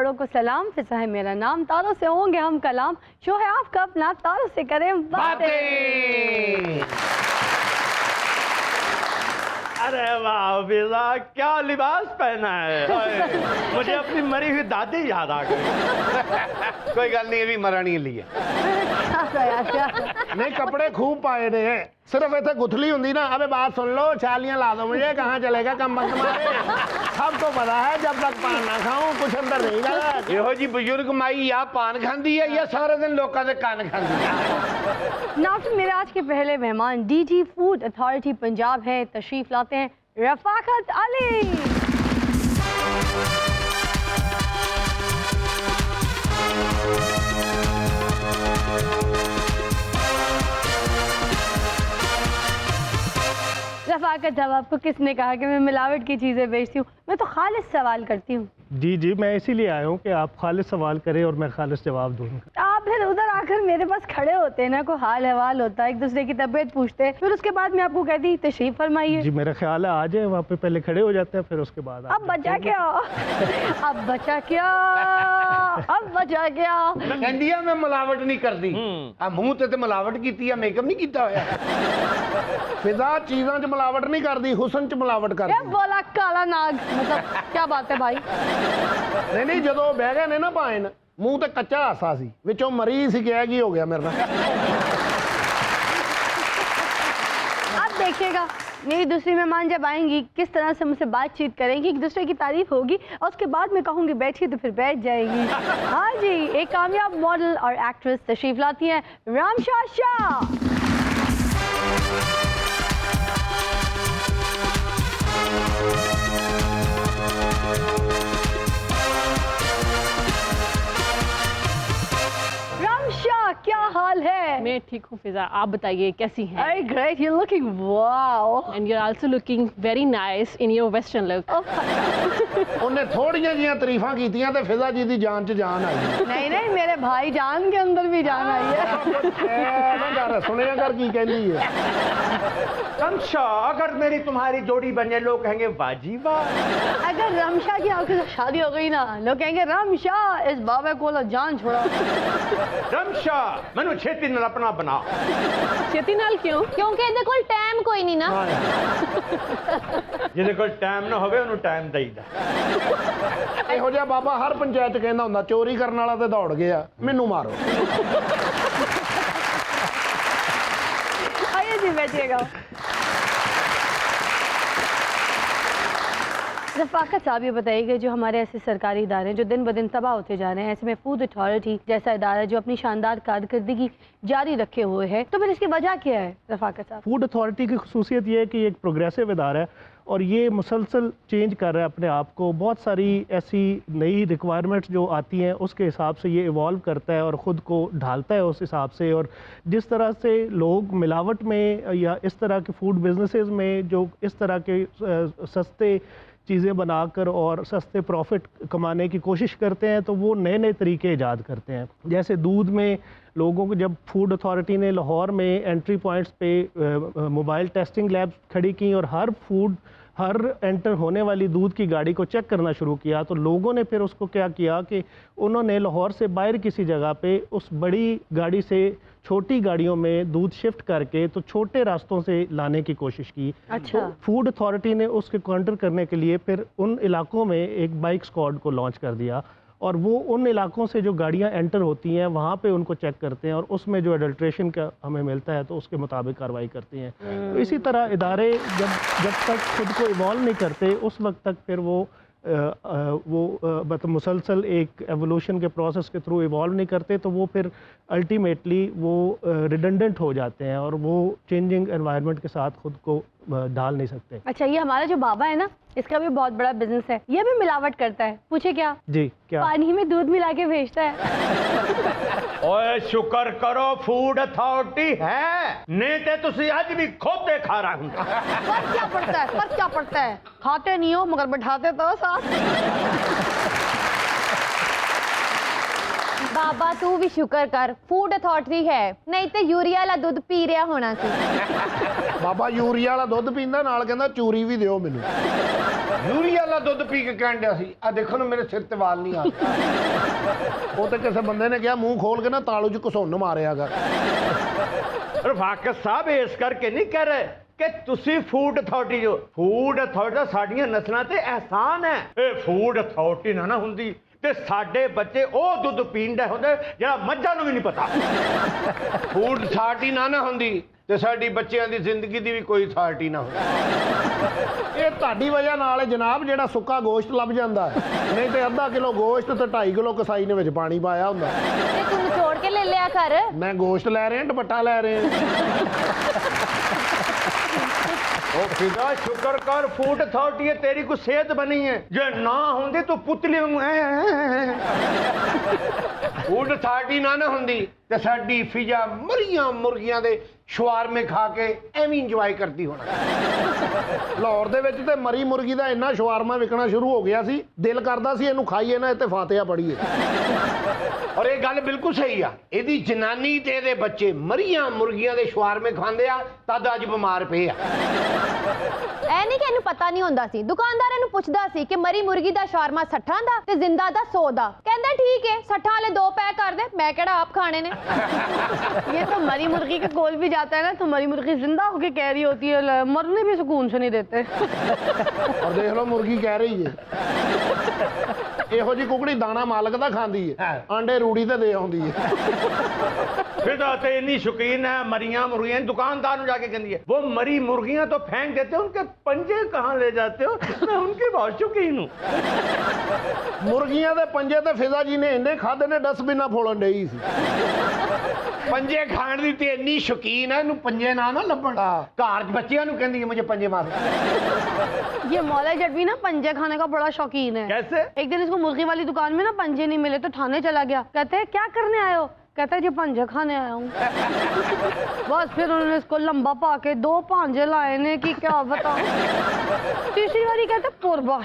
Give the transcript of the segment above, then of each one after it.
बड़ों को सलाम, फिजा है मेरा नाम, तारों से होंगे हम कलाम, शो है आपका अपना, तारों से करें बातें। अरे वाह फिजा, क्या लिबास पहना है। मुझे अपनी मरी हुई दादी याद आ गई। कोई गल नहीं, अभी मरानी लिए नहीं कपड़े खूब पाए ने, सिर्फ इतने गुथली होंगी ना। अबे बात सुन लो, छालियां ला दो मुझे, कहाँ चलेगा कम मत मारे। सबको पता है जब तक पान ना खाऊं कुछ अंदर नहीं गया। यहो जी बुजुर्ग माई या पान खाती है या सारे दिन लोगों के कान खाती है। नाज़रीन, मेरे आज के पहले मेहमान डीजी फूड अथॉरिटी पंजाब है, तशरीफ लाते हैं रफाकत अली। रफाकत साहब, आपको किसने कहा कि मैं मिलावट की चीज़ें बेचती हूँ? मैं तो खालिस सवाल करती हूँ। जी, मैं इसीलिए आया हूँ कि आप खालिस सवाल करें और मैं खालिस जवाब दूँगा। आप फिर उधर आकर मेरे पास खड़े होते हैं ना, कोई हाल हवाल होता है, एक दूसरे की तबीयत पूछते हैं, फिर उसके बाद मैं आपको कहती तशरीफ फरमाइए। जी मेरा ख्याल है आ जाए वहाँ पे, पहले खड़े हो जाते हैं फिर उसके बाद। अब बचा क्या? अब बचा क्या? अब बचा क्या? कहंदी मैं मिलावट नहीं करती, मुंह ते मिलावट की है, मेकअप नहीं किया होया। फिजा चीज़ों च मिलावट नहीं करती, हुसन च मिलावट करती। बोला काला नाग, मतलब क्या बात है भाई? नहीं जो बह गए ने ना पाइन, मुंह ते कच्चा हासा सी, विचों मरी सी गया की हो गया मेरे नाल। अब देखिएगा मेरी दूसरी मेहमान जब आएंगी किस तरह से मुझसे बातचीत करेंगी, एक दूसरे की तारीफ होगी और उसके बाद मैं कहूँगी बैठिए तो फिर बैठ जाएगी। हाँ जी, एक कामयाब मॉडल और एक्ट्रेस तशरीफ लाती हैं रामशा शाह। क्या हाल है? मैं ठीक हूँ फिजा, आप बताइए कैसी हैं? Very great, you're looking wow. And you're also looking very nice in your western look. उन्हें थोड़ियां जियां तारीफां कीतियां ते फिजा जी दी जान च जान आई। नहीं मेरे भाई जान के अंदर भी जान आई है। ना कर सुनिया कर की कहती है। रमशा, अगर मेरी तुम्हारी जोड़ी बने लोग कहेंगे वाजी वाह। अगर रमशा की आपके साथ शादी हो गई ना, लोग कहेंगे रमशा इस बाबे को जान छोड़ा। रमशा मैनू छेती नाल अपना बना। छेती नाल क्यों? क्योंकि ਇਹਦੇ ਕੋਲ ਟਾਈਮ ਕੋਈ ਨਹੀਂ ਨਾ। ਜਿਹਦੇ ਕੋਲ ਟਾਈਮ ਨਾ ਹੋਵੇ ਉਹਨੂੰ ਟਾਈਮ ਦੇਈਦਾ। ਇਹੋ ਜਿਹਾ ਬਾਬਾ ਹਰ ਪੰਚਾਇਤ ਕਹਿੰਦਾ ਹੁੰਦਾ, ਚੋਰੀ ਕਰਨ ਵਾਲਾ ਤੇ ਦੌੜ ਗਿਆ, ਮੈਨੂੰ मारो। आइए जी बैठिएगा। रफाकत साहब, ये बताइएगा जो हमारे ऐसे सरकारी इदारे हैं जो दिन ब दिन तबाह होते जा रहे हैं, ऐसे में फूड अथॉरिटी जैसा इदारा जो अपनी शानदार कारकर्दगी जारी रखे हुए है, तो फिर इसकी वजह क्या है रफाकत साहब? फूड अथॉरिटी की खसूसियत ये है कि एक प्रोग्रेसिव इदारा है और ये मुसलसल चेंज कर रहा है अपने आप को। बहुत सारी ऐसी नई रिक्वायरमेंट्स जो आती हैं उसके हिसाब से ये इवॉल्व करता है और ख़ुद को ढालता है उस हिसाब से। और जिस तरह से लोग मिलावट में या इस तरह के फूड बिजनेसेस में जो इस तरह के सस्ते चीज़ें बनाकर और सस्ते प्रॉफिट कमाने की कोशिश करते हैं, तो वो नए नए तरीके ईजाद करते हैं। जैसे दूध में लोगों को जब फूड अथॉरिटी ने लाहौर में एंट्री पॉइंट्स पे मोबाइल टेस्टिंग लैब्स खड़ी की और हर एंटर होने वाली दूध की गाड़ी को चेक करना शुरू किया, तो लोगों ने फिर उसको क्या किया कि उन्होंने लाहौर से बाहर किसी जगह पे उस बड़ी गाड़ी से छोटी गाड़ियों में दूध शिफ्ट करके तो छोटे रास्तों से लाने की कोशिश की। अच्छा। तो फूड अथॉरिटी ने उसके काउंटर करने के लिए फिर उन इलाकों में एक बाइक स्क्वाड को लॉन्च कर दिया और वो उन इलाकों से जो गाड़ियां एंटर होती हैं वहाँ पे उनको चेक करते हैं और उसमें जो एडल्ट्रेशन का हमें मिलता है तो उसके मुताबिक कार्रवाई करती हैं। तो इसी तरह इदारे जब तक खुद को इवॉल्व नहीं करते उस वक्त तक फिर वो मतलब मुसलसल एक एवोल्यूशन के प्रोसेस के थ्रू इवॉल्व नहीं करते, तो वो फिर अल्टीमेटली वो रिडंडेंट हो जाते हैं और वो चेंजिंग एनवायरनमेंट के साथ खुद को ढाल नहीं सकते। अच्छा, ये हमारा जो बाबा है ना, इसका भी बहुत बड़ा बिजनेस है, ये भी मिलावट करता है। पूछे क्या? जी क्या? पानी में दूध मिला के भेजता है। ओए शुक्र करो फूड अथॉरिटी है, नहीं ते तुसी आज भी खोते खा रहा हूँ। फर्क क्या पड़ता है? फर्क क्या पड़ता है? खाते नहीं हो मगर बैठाते तो साथ। बाबा तू भी शुक्र कर फूड अथॉरिटी है नहीं तो यूरिया वाला दूध पी रहा होना सी ਬਾਬਾ ਯੂਰੀਆ ਵਾਲਾ ਦੁੱਧ ਪੀਂਦਾ ਨਾਲ ਕਹਿੰਦਾ ਚੂਰੀ ਵੀ ਦਿਓ ਮੈਨੂੰ ਯੂਰੀਆ ਵਾਲਾ ਦੁੱਧ ਪੀ ਕੇ ਕਹਿਣ ਡਿਆ ਸੀ ਆ ਦੇਖੋ ਨਾ ਮੇਰੇ ਸਿਰ ਤੇ ਵਾਲ ਨਹੀਂ ਆ ਉਹ ਤੇ ਕਿਸੇ ਬੰਦੇ ਨੇ ਕਿਹਾ ਮੂੰਹ ਖੋਲ ਕੇ ਨਾ ਤਾਲੂ 'ਚ ਘਸੁੰਨ ਮਾਰਿਆਗਾ ਰਫਾਕਤ ਸਾਹਿਬ ਇਸ ਕਰਕੇ ਨਹੀਂ ਕਹਿ ਰਹੇ ਕਿ ਤੁਸੀਂ ਫੂਡ ਅਥਾਰਟੀ ਜੋ ਫੂਡ ਅਥਾਰਟੀ ਦਾ ਸਾਡੀਆਂ ਨਸਲਾਂ ਤੇ ਅਹਿਸਾਨ ਹੈ ਇਹ ਫੂਡ ਅਥਾਰਟੀ ਨਾ ਹੁੰਦੀ ਤੇ ਸਾਡੇ ਬੱਚੇ ਉਹ ਦੁੱਧ ਪੀਂਦੇ ਹੁੰਦੇ ਜਿਹੜਾ ਮੱਝਾਂ ਨੂੰ ਵੀ ਨਹੀਂ ਪਤਾ ਫੂਡ ਅਥਾਰਟੀ ਨਾ ਹੁੰਦੀ ਤੇ ਸਾਡੀ ਬੱਚਿਆਂ ਦੀ ਜ਼ਿੰਦਗੀ ਦੀ ਵੀ ਕੋਈ ਅਥਾਰਟੀ ਨਾ ਹੁੰਦੀ ਇਹ ਤੁਹਾਡੀ ਵਜ੍ਹਾ ਨਾਲ ਹੈ ਜਨਾਬ ਜਿਹੜਾ ਸੁੱਕਾ ਗੋਸ਼ਤ ਲੱਭ ਜਾਂਦਾ ਹੈ ਨਹੀਂ ਤੇ ਅੱਧਾ ਕਿਲੋ ਗੋਸ਼ਤ ਤੇ 2.5 ਕਿਲੋ ਕਸਾਈ ਨੇ ਵਿੱਚ ਪਾਣੀ ਪਾਇਆ ਹੁੰਦਾ ते तू निचोड़ के ले लिया कर ਮੈਂ ਗੋਸ਼ਤ ਲੈ ਰਿਹਾ ਦੁਪੱਟਾ ਲੈ ਰਿਹਾ ਉਹ ਫਿਦਾ ਸ਼ੁਕਰ ਕਰ ਫੂਡ ਅਥਾਰਟੀ ਹੈ ਤੇਰੀ ਕੋਈ ਸਿਹਤ ਬਣੀ ਹੈ ਜੇ ਨਾ ਹੁੰਦੀ ਤੂੰ ਪੁਤਲੀ ਵਾਂਗੂ ਫੂਡ ਅਥਾਰਟੀ ਨਾ ਹੁੰਦੀ ਤੇ ਸਾਡੀ ਫਿਜ਼ਾ ਮਰੀਆਂ ਮੁਰਗੀਆਂ ਦੇ ਸ਼ਵਾਰਮੇ ਖਾ ਕੇ ਐਵੇਂ ਇੰਜੋਏ ਕਰਦੀ ਹੋਣਾ ਲਾਹੌਰ ਦੇ ਵਿੱਚ ਤੇ ਮਰੀ ਮੁਰਗੀ ਦਾ ਇੰਨਾ ਸ਼ਵਾਰਮਾ ਵਿਕਣਾ ਸ਼ੁਰੂ ਹੋ ਗਿਆ ਸੀ ਦਿਲ ਕਰਦਾ ਸੀ ਇਹਨੂੰ ਖਾਈਏ ਨਾ ਇੱਥੇ ਫਾਤਿਹਾ ਪੜੀਏ ਔਰ ਇਹ ਗੱਲ ਬਿਲਕੁਲ ਸਹੀ ਆ ਇਹਦੀ ਜਨਾਨੀ ਤੇ ਇਹਦੇ ਬੱਚੇ ਮਰੀਆਂ ਮੁਰਗੀਆਂ ਦੇ ਸ਼ਵਾਰਮੇ ਖਾਂਦੇ ਆ ਤਦ ਅੱਜ ਬਿਮਾਰ ਪਏ ਆ ਐ ਨਹੀਂ ਕਿ ਇਹਨੂੰ ਪਤਾ ਨਹੀਂ ਹੁੰਦਾ ਸੀ ਦੁਕਾਨਦਾਰ ਇਹਨੂੰ ਪੁੱਛਦਾ ਸੀ ਕਿ ਮਰੀ ਮੁਰਗੀ ਦਾ ਸ਼ਾਰਮਾ 60 ਦਾ ਤੇ ਜ਼ਿੰਦਾ ਦਾ 100 ਦਾ ਕਹਿੰਦਾ ਠੀਕ है 60 वाले 2 पैक कर दे मैं केड़ा आप खाने ने ये तो मरी मुर्गी के कोल भी जाता है ना तो मरी मुर्गी जिंदा होके कह रही होती है मरने भी सुकून से नहीं देते ਔਰ ਦੇਖ ਲਓ ਮੁਰਗੀ ਕਹਿ ਰਹੀ ਹੈ ਇਹੋ ਜੀ ਕੁਕੜੀ ਦਾਣਾ ਮਾਲਕ ਦਾ ਖਾਂਦੀ ਹੈ ਆਂਡੇ ਰੂੜੀ ਤੇ ਦੇ ਆਉਂਦੀ ਹੈ फिदा तो इतनी शौकीन है मरियां मुर्गियां दुकानदार में जाके कहती है वो मरी मुर्गियां तो फेंक देते हो उनके पंजे कहाँ ले जाते हो मैं उनकी बहुत शौकीन हूँ ਮੁਰਗੀਆਂ ਦੇ ਪੰਜੇ ਤੇ ਫਿਜ਼ਾ ਜੀ ਨੇ ਇੰਨੇ ਖਾਦੇ ਨੇ ਡਸਟਬਿਨਾਂ ਫੋਲਣ ਡਈ ਸੀ ਪੰਜੇ ਖਾਣ ਦੀ ਤੇ ਇੰਨੀ ਸ਼ੌਕੀਨ ਹੈ ਇਹਨੂੰ ਪੰਜੇ ਨਾ ਲੱਭਣ ਘਰ 'ਚ ਬੱਚਿਆਂ ਨੂੰ ਕਹਿੰਦੀ ਹੈ ਮੁਝੇ ਪੰਜੇ ਮਾਰ ये मौला जट भी ना पंजे खाने का बड़ा शौकीन है कैसे एक दिन इसको मुर्गी वाली दुकान में ना पंजे नहीं मिले तो थाने चला गया कहते हैं क्या करने आए हो कहता है जी पंजे खाने आया हूँ बस फिर उन्होंने इसको लंबा पाके 2 पांजे लाए ने कि क्या बताऊं तीसरी बारी कहते पूर्वा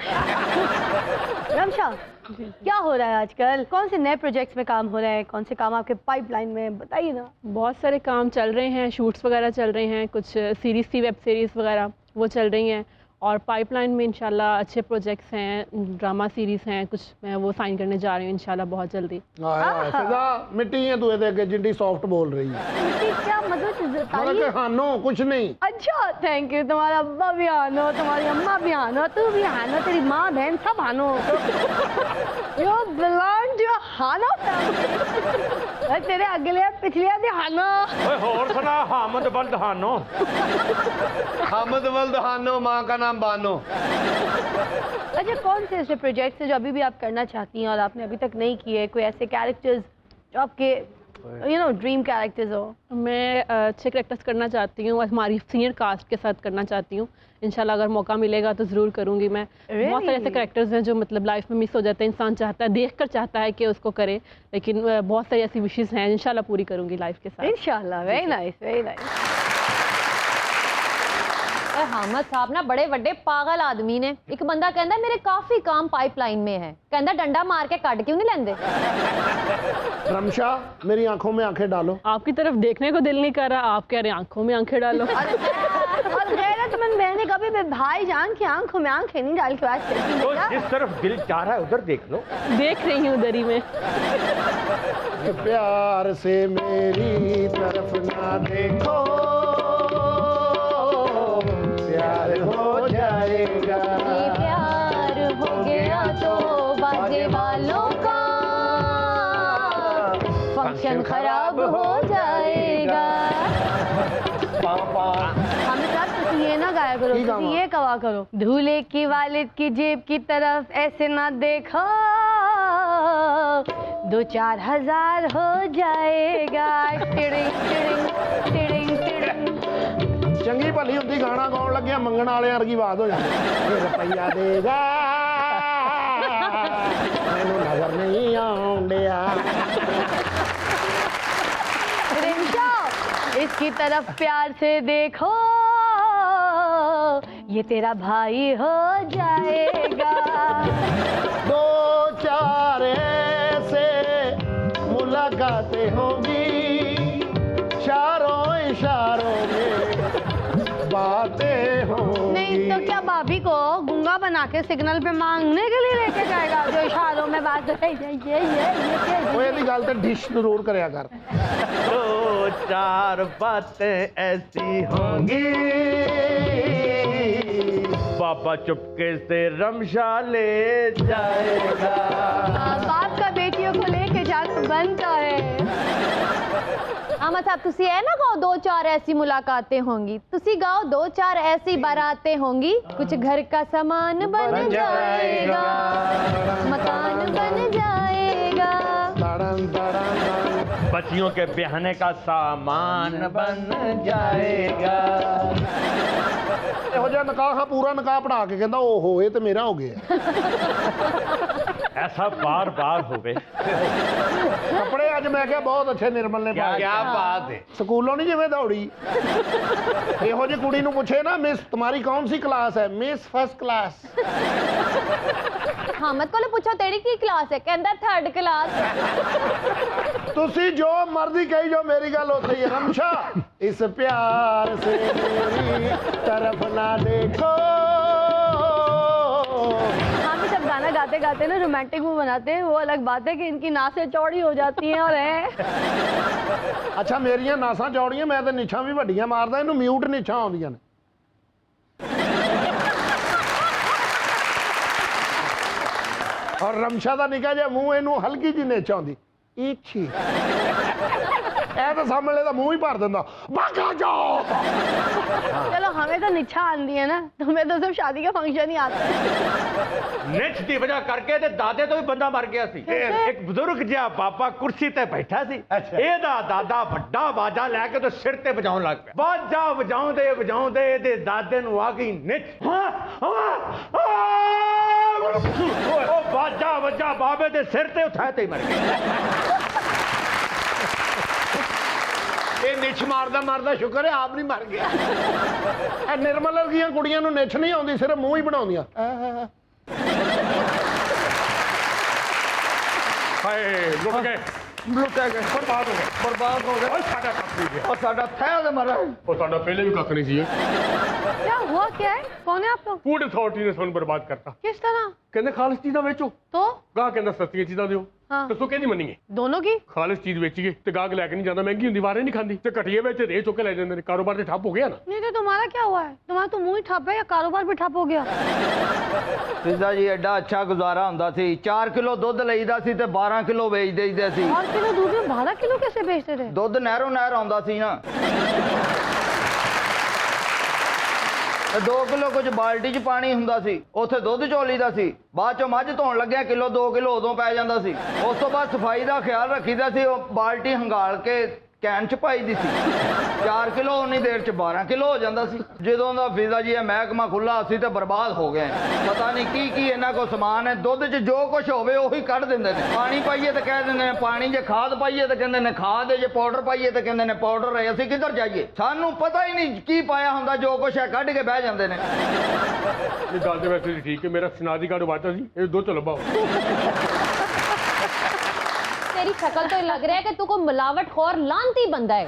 रमशा क्या हो रहा है आजकल कौन से नए प्रोजेक्ट्स में काम हो रहे हैं कौन से काम आपके पाइपलाइन में बताइए ना बहुत सारे काम चल रहे हैं, शूट्स वगैरह चल रहे हैं, कुछ सीरीज़ थी, वेब सीरीज़ वगैरह वो चल रही हैं और पाइपलाइन में इंशाल्लाह अच्छे प्रोजेक्ट्स हैं, ड्रामा सीरीज़ हैं कुछ, मैं वो साइन करने जा रही हूँ इंशाल्लाह बहुत जल्दी। ਫਿਜ਼ਾ ਮਿੱਟੀ ਹੈ ਤੂੰ ਇਹਦੇ ਅੱਗੇ ਜਿੰਡੀ ਸੌਫਟ ਬੋਲ ਰਹੀ ਹੈ क्या मतलब ਮਤਲਬ कि हानो कुछ नहीं अच्छा थैंक यू तुम्हारा अब्बा भी हानो तुम्हारी अम्मा भी हानो तू भी हानो तेरी माँ बहन सब हानो यू बिलोंग टू हानो फैमिली तेरे अगले पिछले भी हानो ओए होर सुना हामद बलदहानो हमद वल्दहानो माँ का नाम बानो अच्छा कौन से ऐसे प्रोजेक्ट्स हैं जो अभी भी आप करना चाहती हैं और आपने अभी तक नहीं किए कोई ऐसे कैरेक्टर्स जो आपके ड्रीम कैरेक्टर्स हो मैं अच्छे करेक्टर्स करना चाहती हूँ, हमारी सीनियर कास्ट के साथ करना चाहती हूँ इंशाल्लाह अगर मौका मिलेगा तो ज़रूर करूँगी मैं। बहुत सारे ऐसे करेक्टर्स हैं जो मतलब लाइफ में मिस हो जाते हैं, इंसान चाहता है देखकर चाहता है कि उसको करे, लेकिन बहुत सारी ऐसी विशेज़ हैं इंशाल्लाह पूरी करूँगी लाइफ के साथ इंशाल्लाह। Very nice very nice. Hamid साहब ना बड़े बड़े पागल आदमी ने एक बंदा कहता मेरे काफी काम पाइपलाइन में है कहता डंडा मार के काट क्यों नहीं लेंदे रमशा मेरी आंखों में आंखें डालो आपकी तरफ देखने को दिल नहीं कर रहा, आप कह रहे हैं आंखों में आंखें डालो और गैरतमंद बहने कभी भी भाईजान की आंखों में आंखें नहीं डाल के बात करती तो बेटा। जिस तरफ दिल चाह रहा है उधर देख लो देख रही हूँ उधर ही में प्यार से मेरी तरफ ना देखो प्यार हो जाएगा ये प्यार हो गया तो बाजे वालों का फंक्शन खराब हो जाएगा। हमें साथ तुम ये ना गाया करो, तुम ये कहा करो दूल्हे की वालिद की जेब की तरफ ऐसे ना देखो 2-4 हज़ार हो जाएगा टिड़िंग टिड़िंग टिड़िंग टिड़िंग। ਚੰਗੀ ਭਲੀ ਹੁੰਦੀ ਗਾਣਾ ਗਾਉਣ ਲੱਗਿਆ ਮੰਗਣ ਵਾਲਿਆਂ ਵਰਗੀ ਆਵਾਜ਼ ਹੋ ਜਾਂਦੀ ਰੁਪਈਆ ਦੇਗਾ ਮੈਨੂੰ ਨਜ਼ਰ ਨਹੀਂ ਆਉਂਦਿਆ रिंशा इसकी तरफ प्यार से देखो ये तेरा भाई हो जाएगा 2-4 ऐसे मुलाकात होंगी, इशारों इशारों में बातें होंगी। नहीं तो क्या भाभी को गूंगा बना के सिग्नल पे मांगने के लिए लेके जाएगा, जो इशारों में बात ਉਹ ਇਹਦੀ ਗੱਲ ਤੇ ਡਿਸ਼ ਜ਼ਰੂਰ ਕਰਿਆ ਕਰ। दो चार बातें ऐसी होंगी, बाबा चुपके से रमशा ले जाएगा। बाप का बेटियों को लेके जाना बनता है। अहमद साहब तुसी है ना गाओ 2-4 ऐसी मुलाकातें होंगी, तुसी गाओ 2-4 ऐसी बारातें होंगी, कुछ घर का सामान बन जाएगा, मकान बन जाएगा, बच्चियों के बहने का सामान बन जाएगा। ਇਹੋ ਜਿਹਾ ਨਿਕਾਹ ਪੂਰਾ ਨਿਕਾਹ ਪੜਾ ਕੇ ਕਹਿੰਦਾ ਓਹੋ ਇਹ ਤੇ ਮੇਰਾ ਹੋ ਗਿਆ। ऐसा बार बार होवे। ਕੱਪੜੇ ਅੱਜ ਮੈਂ ਕਿਹਾ ਬਹੁਤ ਅੱਛੇ ਨਿਰਮਲ ਨੇ ਪਾਏ। क्या बात है। ਸਕੂਲੋਂ ਨਹੀਂ ਜਿਵੇਂ ਦੌੜੀ। ਇਹੋ ਜਿਹੀ ਕੁੜੀ ਨੂੰ ਪੁੱਛੇ ਨਾ ਮਿਸ तुम्हारी कौन सी क्लास है, मिस फर्स्ट क्लास। अहमद को पूछो तेरी की क्लास है, कहता 3rd क्लास। ਤੁਸੀਂ ਜੋ ਮਰਜ਼ੀ ਕਹੀ ਜੋ ਮੇਰੀ ਗੱਲ ਉੱਥੇ ਹੀ ਹੈ। ਰਮਸ਼ਾ इस प्यार से मेरी तरफ ना देखो। हम भी जब गाना गाते गाते ना रोमांटिक मूव बनाते हैं, वो अलग बात है कि इनकी नासें चौड़ी हो जाती हैं और हैं। ਅੱਛਾ ਮੇਰੀਆਂ ਨਾਸਾਂ ਚੌੜੀਆਂ, ਮੈਂ ਤਾਂ ਨਿਛਾਂ ਵੀ ਵੱਡੀਆਂ ਮਾਰਦਾ, ਇਹਨੂੰ ਮਿਊਟ ਨਿਛਾਂ ਆਉਂਦੀਆਂ ਨੇ। ਔਰ ਰਮਸ਼ਾ ਦਾ ਨਿੱਕਾ ਜਿਹਾ ਮੂੰਹ, ਇਹਨੂੰ ਹਲਕੀ ਜਿਹੀ ਨਿਛ ਆਉਂਦੀ। ਇੱਛੀ ਇਹ ਤਾਂ ਸਾਹਮਣੇ ਦਾ ਮੂੰਹ ਹੀ ਭਰ ਦਿੰਦਾ। ਭਾਗਾ ਜਾਓ। चलो हमें तो निच्छा आंदी है ना, तुम्हें तो सिर्फ शादी का फंक्शन ही आता है। निच दी वजह करके ते दादे तो भी बंदा मर गया सी। एक बुजुर्ग जिहा बाबा कुर्सी ते बैठा सी, ਇਹਦਾ ਦਾਦਾ ਵੱਡਾ ਬਾਜਾ ਲੈ ਕੇ ਤੇ ਸਿਰ ਤੇ ਵਜਾਉਣ ਲੱਗ ਪਿਆ। ਬਾਜਾ ਵਜਾਉਂਦੇ ਵਜਾਉਂਦੇ ਇਹਦੇ ਦਾਦੇ ਨੂੰ ਆ ਗਈ ਨਿਚ। ਉਹ ਬਾਜਾ ਵੱਜਾ ਬਾਬੇ ਦੇ ਸਿਰ ਤੇ ਉਠਾ ਤੇ ਹੀ ਮਰ ਗਿਆ। ਇਹ ਨਿਛ ਮਾਰਦਾ ਮਾਰਦਾ ਸ਼ੁਕਰ ਹੈ ਆਪ ਨਹੀਂ ਮਰ ਗਿਆ। ਇਹ ਨਿਰਮਲ ਵਰਗੀਆਂ ਕੁੜੀਆਂ ਨੂੰ ਨਿਛ ਨਹੀਂ ਆਉਂਦੀ, ਸਿਰਫ ਮੂੰਹ ਹੀ ਬਣਾਉਂਦੀਆਂ। ਹਾਏ ਲੁੱਟ ਗਏ, ਲੁੱਟਿਆ ਗਏ, ਬਰਬਾਦ ਹੋ ਗਏ। ਬਰਬਾਦ ਹੋ ਗਏ। ਓਏ ਸਾਡਾ ਕੱਖ ਨਹੀਂ ਗਿਆ। ਔਰ ਸਾਡਾ ਥੈ ਦੇ ਮਰਾ। ਉਹ ਸਾਡਾ ਪਹਿਲੇ ਵੀ ਕੱਖ ਨਹੀਂ ਸੀ। क्या हुआ, क्या है, कौन है आप लोग? ਫੂਡ ਅਥਾਰਟੀ ਨੇ ਸਾਨੂੰ ਬਰਬਾਦ ਕਰਤਾ। किस तरह? ਕਹਿੰਦੇ ਖਾਲਸ ਚੀਜ਼ਾਂ ਵੇਚੋ, तो ਗਾਹ ਕਹਿੰਦਾ ਸਸਤੀਆਂ ਚੀਜ਼ਾਂ ਦਿਓ। हाँ, ਦੱਸੋ ਕਿਹਦੀ ਮੰਨੀਏ? दोनों की। ਖਾਲਸ ਚੀਜ਼ ਵੇਚੀਏ ਤੇ ਗਾਹਕ ਲੈ ਕੇ ਨਹੀਂ ਜਾਂਦਾ, ਮਹਿੰਗੀ ਹੁੰਦੀ, ਵਾਰੇ ਨਹੀਂ ਖਾਂਦੀ ਤੇ ਘਟੀਏ ਵਿੱਚ ਰੇਹ ਚੁੱਕ ਕੇ ਲੈ ਜਾਂਦੇ ਨੇ। ਕਾਰੋਬਾਰ ਤੇ ਠੱਪ ਹੋ ਗਿਆ ਨਾ। नहीं तो तुम्हारा क्या हुआ है? तुम्हारा तो मुंह ही ठप है या कारोबार भी ठप हो गया? ਸਿੱਧਾ ਜੀ ਐਡਾ ਅੱਛਾ ਗੁਜ਼ਾਰਾ ਹੁੰਦਾ ਸੀ। 4 ਕਿਲੋ ਦੁੱਧ ਲਈਦਾ ਸੀ ਤੇ 12 ਕਿਲੋ ਵੇਚ ਦੇਈਦੇ ਸੀ। 4 किलो दूध में 12 किलो कैसे बेचते थे? ਦੁੱਧ ਨਹਿਰੋਂ ਨਹਿਰ ਆਉਂਦਾ ਸੀ ਨਾ। 2 ਕਿਲੋ ਕੁਝ ਬਾਲਟੀ 'ਚ ਪਾਣੀ ਹੁੰਦਾ ਸੀ, ਉੱਥੇ ਦੁੱਧ ਚੋਲੀਦਾ ਸੀ। ਬਾਅਦ 'ਚੋਂ ਮੱਝ ਧੋਣ ਲੱਗਿਆ ਕਿਲੋ 2 ਕਿਲੋ ਉਦੋਂ ਪੈ ਜਾਂਦਾ ਸੀ। ਉਸ ਤੋਂ ਬਾਅਦ ਸਫਾਈ ਦਾ ਖਿਆਲ ਰੱਖੀਦਾ ਸੀ। ਉਹ ਬਾਲਟੀ ਹੰਗਾਲ ਕੇ ਕੈਨ 'ਚ ਪਾਈ ਦੀ ਸੀ। 4 ਕਿਲੋ ਉਨੀ ਦੇਰ 'ਚ 12 ਕਿਲੋ ਹੋ ਜਾਂਦਾ ਸੀ। ਜਦੋਂ ਦਾ ਫਿਜ਼ਾ ਜੀ ਇਹ ਮਹਿਕਮਾ ਖੁੱਲਾ ਸੀ ਤੇ ਬਰਬਾਦ ਹੋ ਗਏ। ਪਤਾ ਨਹੀਂ ਕੀ ਕੀ ਇਹਨਾਂ ਕੋਲ ਸਮਾਨ ਹੈ। ਦੁੱਧ 'ਚ ਜੋ ਕੁਝ ਹੋਵੇ ਉਹੀ ਕੱਢ ਦਿੰਦੇ ਨੇ। ਪਾਣੀ ਪਾਈਏ ਤਾਂ ਕਹਿ ਦਿੰਦੇ ਨੇ ਪਾਣੀ, ਜੇ ਖਾਦ ਪਾਈਏ ਤਾਂ ਕਹਿੰਦੇ ਨੇ ਖਾਦ, ਜੇ ਪਾਊਡਰ ਪਾਈਏ ਤਾਂ ਕਹਿੰਦੇ ਨੇ ਪਾਊਡਰ ਹੈ। ਅਸੀਂ ਕਿੱਧਰ ਜਾਈਏ? ਸਾਨੂੰ ਪਤਾ ਹੀ ਨਹੀਂ ਕੀ ਪਾਇਆ ਹੁੰਦਾ। ਜੋ ਕੁਝ ਹੈ ਕੱਢ ਕੇ ਬਹਿ ਜਾਂਦੇ ਨੇ। ਇਹ ਗੱਲ ਤੇ ਵੈਸੇ ਠੀਕ ਹੈ। ਮੇਰਾ ਸਨਾਦੀ ਕਾਰਡ ਵਾਟਾ ਸੀ, ਇਹ ਦੁੱਧ ਲਬਾਓ। तेरी शक्ल तो लग रहा है कि तू को मिलावट खोर लानती बंदा है।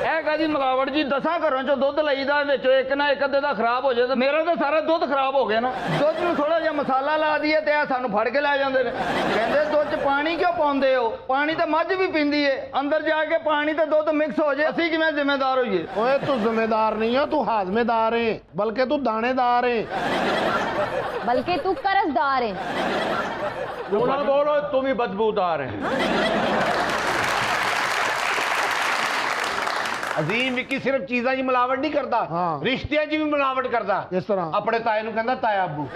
ਇਹ ਕਾਹਦੀ ਮਿਲਾਵਟ ਜੀ? 10 ਘਰਾਂ 'ਚੋਂ ਦੁੱਧ ਲਈਦਾ, ਵਿੱਚ ਇੱਕ ਨਾ ਇੱਕ ਅੱਧੇ ਦਾ ਖਰਾਬ ਹੋ ਜਾਏ ਤਾਂ ਮੇਰਾ ਤਾਂ ਸਾਰਾ ਦੁੱਧ ਖਰਾਬ ਹੋ ਗਿਆ ਨਾ। ਦੁੱਧ ਨੂੰ ਥੋੜਾ ਜਿਹਾ ਮਸਾਲਾ ਲਾ ਦਈਏ ਤੇ ਇਹ ਸਾਨੂੰ ਫੜ ਕੇ ਲੈ ਜਾਂਦੇ ਨੇ। ਕਹਿੰਦੇ ਦੁੱਧ 'ਚ ਪਾਣੀ ਕਿਉਂ ਪਾਉਂਦੇ ਹੋ? ਪਾਣੀ ਤਾਂ ਮੱਝ ਵੀ ਪੀਂਦੀ ਏ। ਅੰਦਰ ਜਾ ਕੇ ਪਾਣੀ ਤੇ ਦੁੱਧ ਮਿਕਸ ਹੋ ਜਾਏ, ਅਸੀਂ ਕਿਵੇਂ ਜ਼ਿੰਮੇਦਾਰ ਹੋਈਏ? ਓਏ ਤੂੰ ਜ਼ਿੰਮੇਦਾਰ ਨਹੀਂ ਆ, ਤੂੰ ਹਾਜ਼ਮੇਦਾਰ ਹੈ, ਬਲਕਿ ਤੂੰ ਦਾਣੇਦਾਰ ਹੈ। बल्कि तू कर्जदार है। बोलो बोलो तुम ही बदबूदार है। ਅਜ਼ੀਮ ਵਿੱਕੀ ਸਿਰਫ ਚੀਜ਼ਾਂ 'ਚ ਮਿਲਾਵਟ ਨਹੀਂ ਕਰਦਾ, ਹਾਂ। ਰਿਸ਼ਤਿਆਂ 'ਚ ਵੀ ਮਿਲਾਵਟ ਕਰਦਾ। ਕਿਸ ਤਰ੍ਹਾਂ? ਆਪਣੇ ਤਾਏ ਨੂੰ ਕਹਿੰਦਾ ਤਾਇਆ ਅੱਬੂ।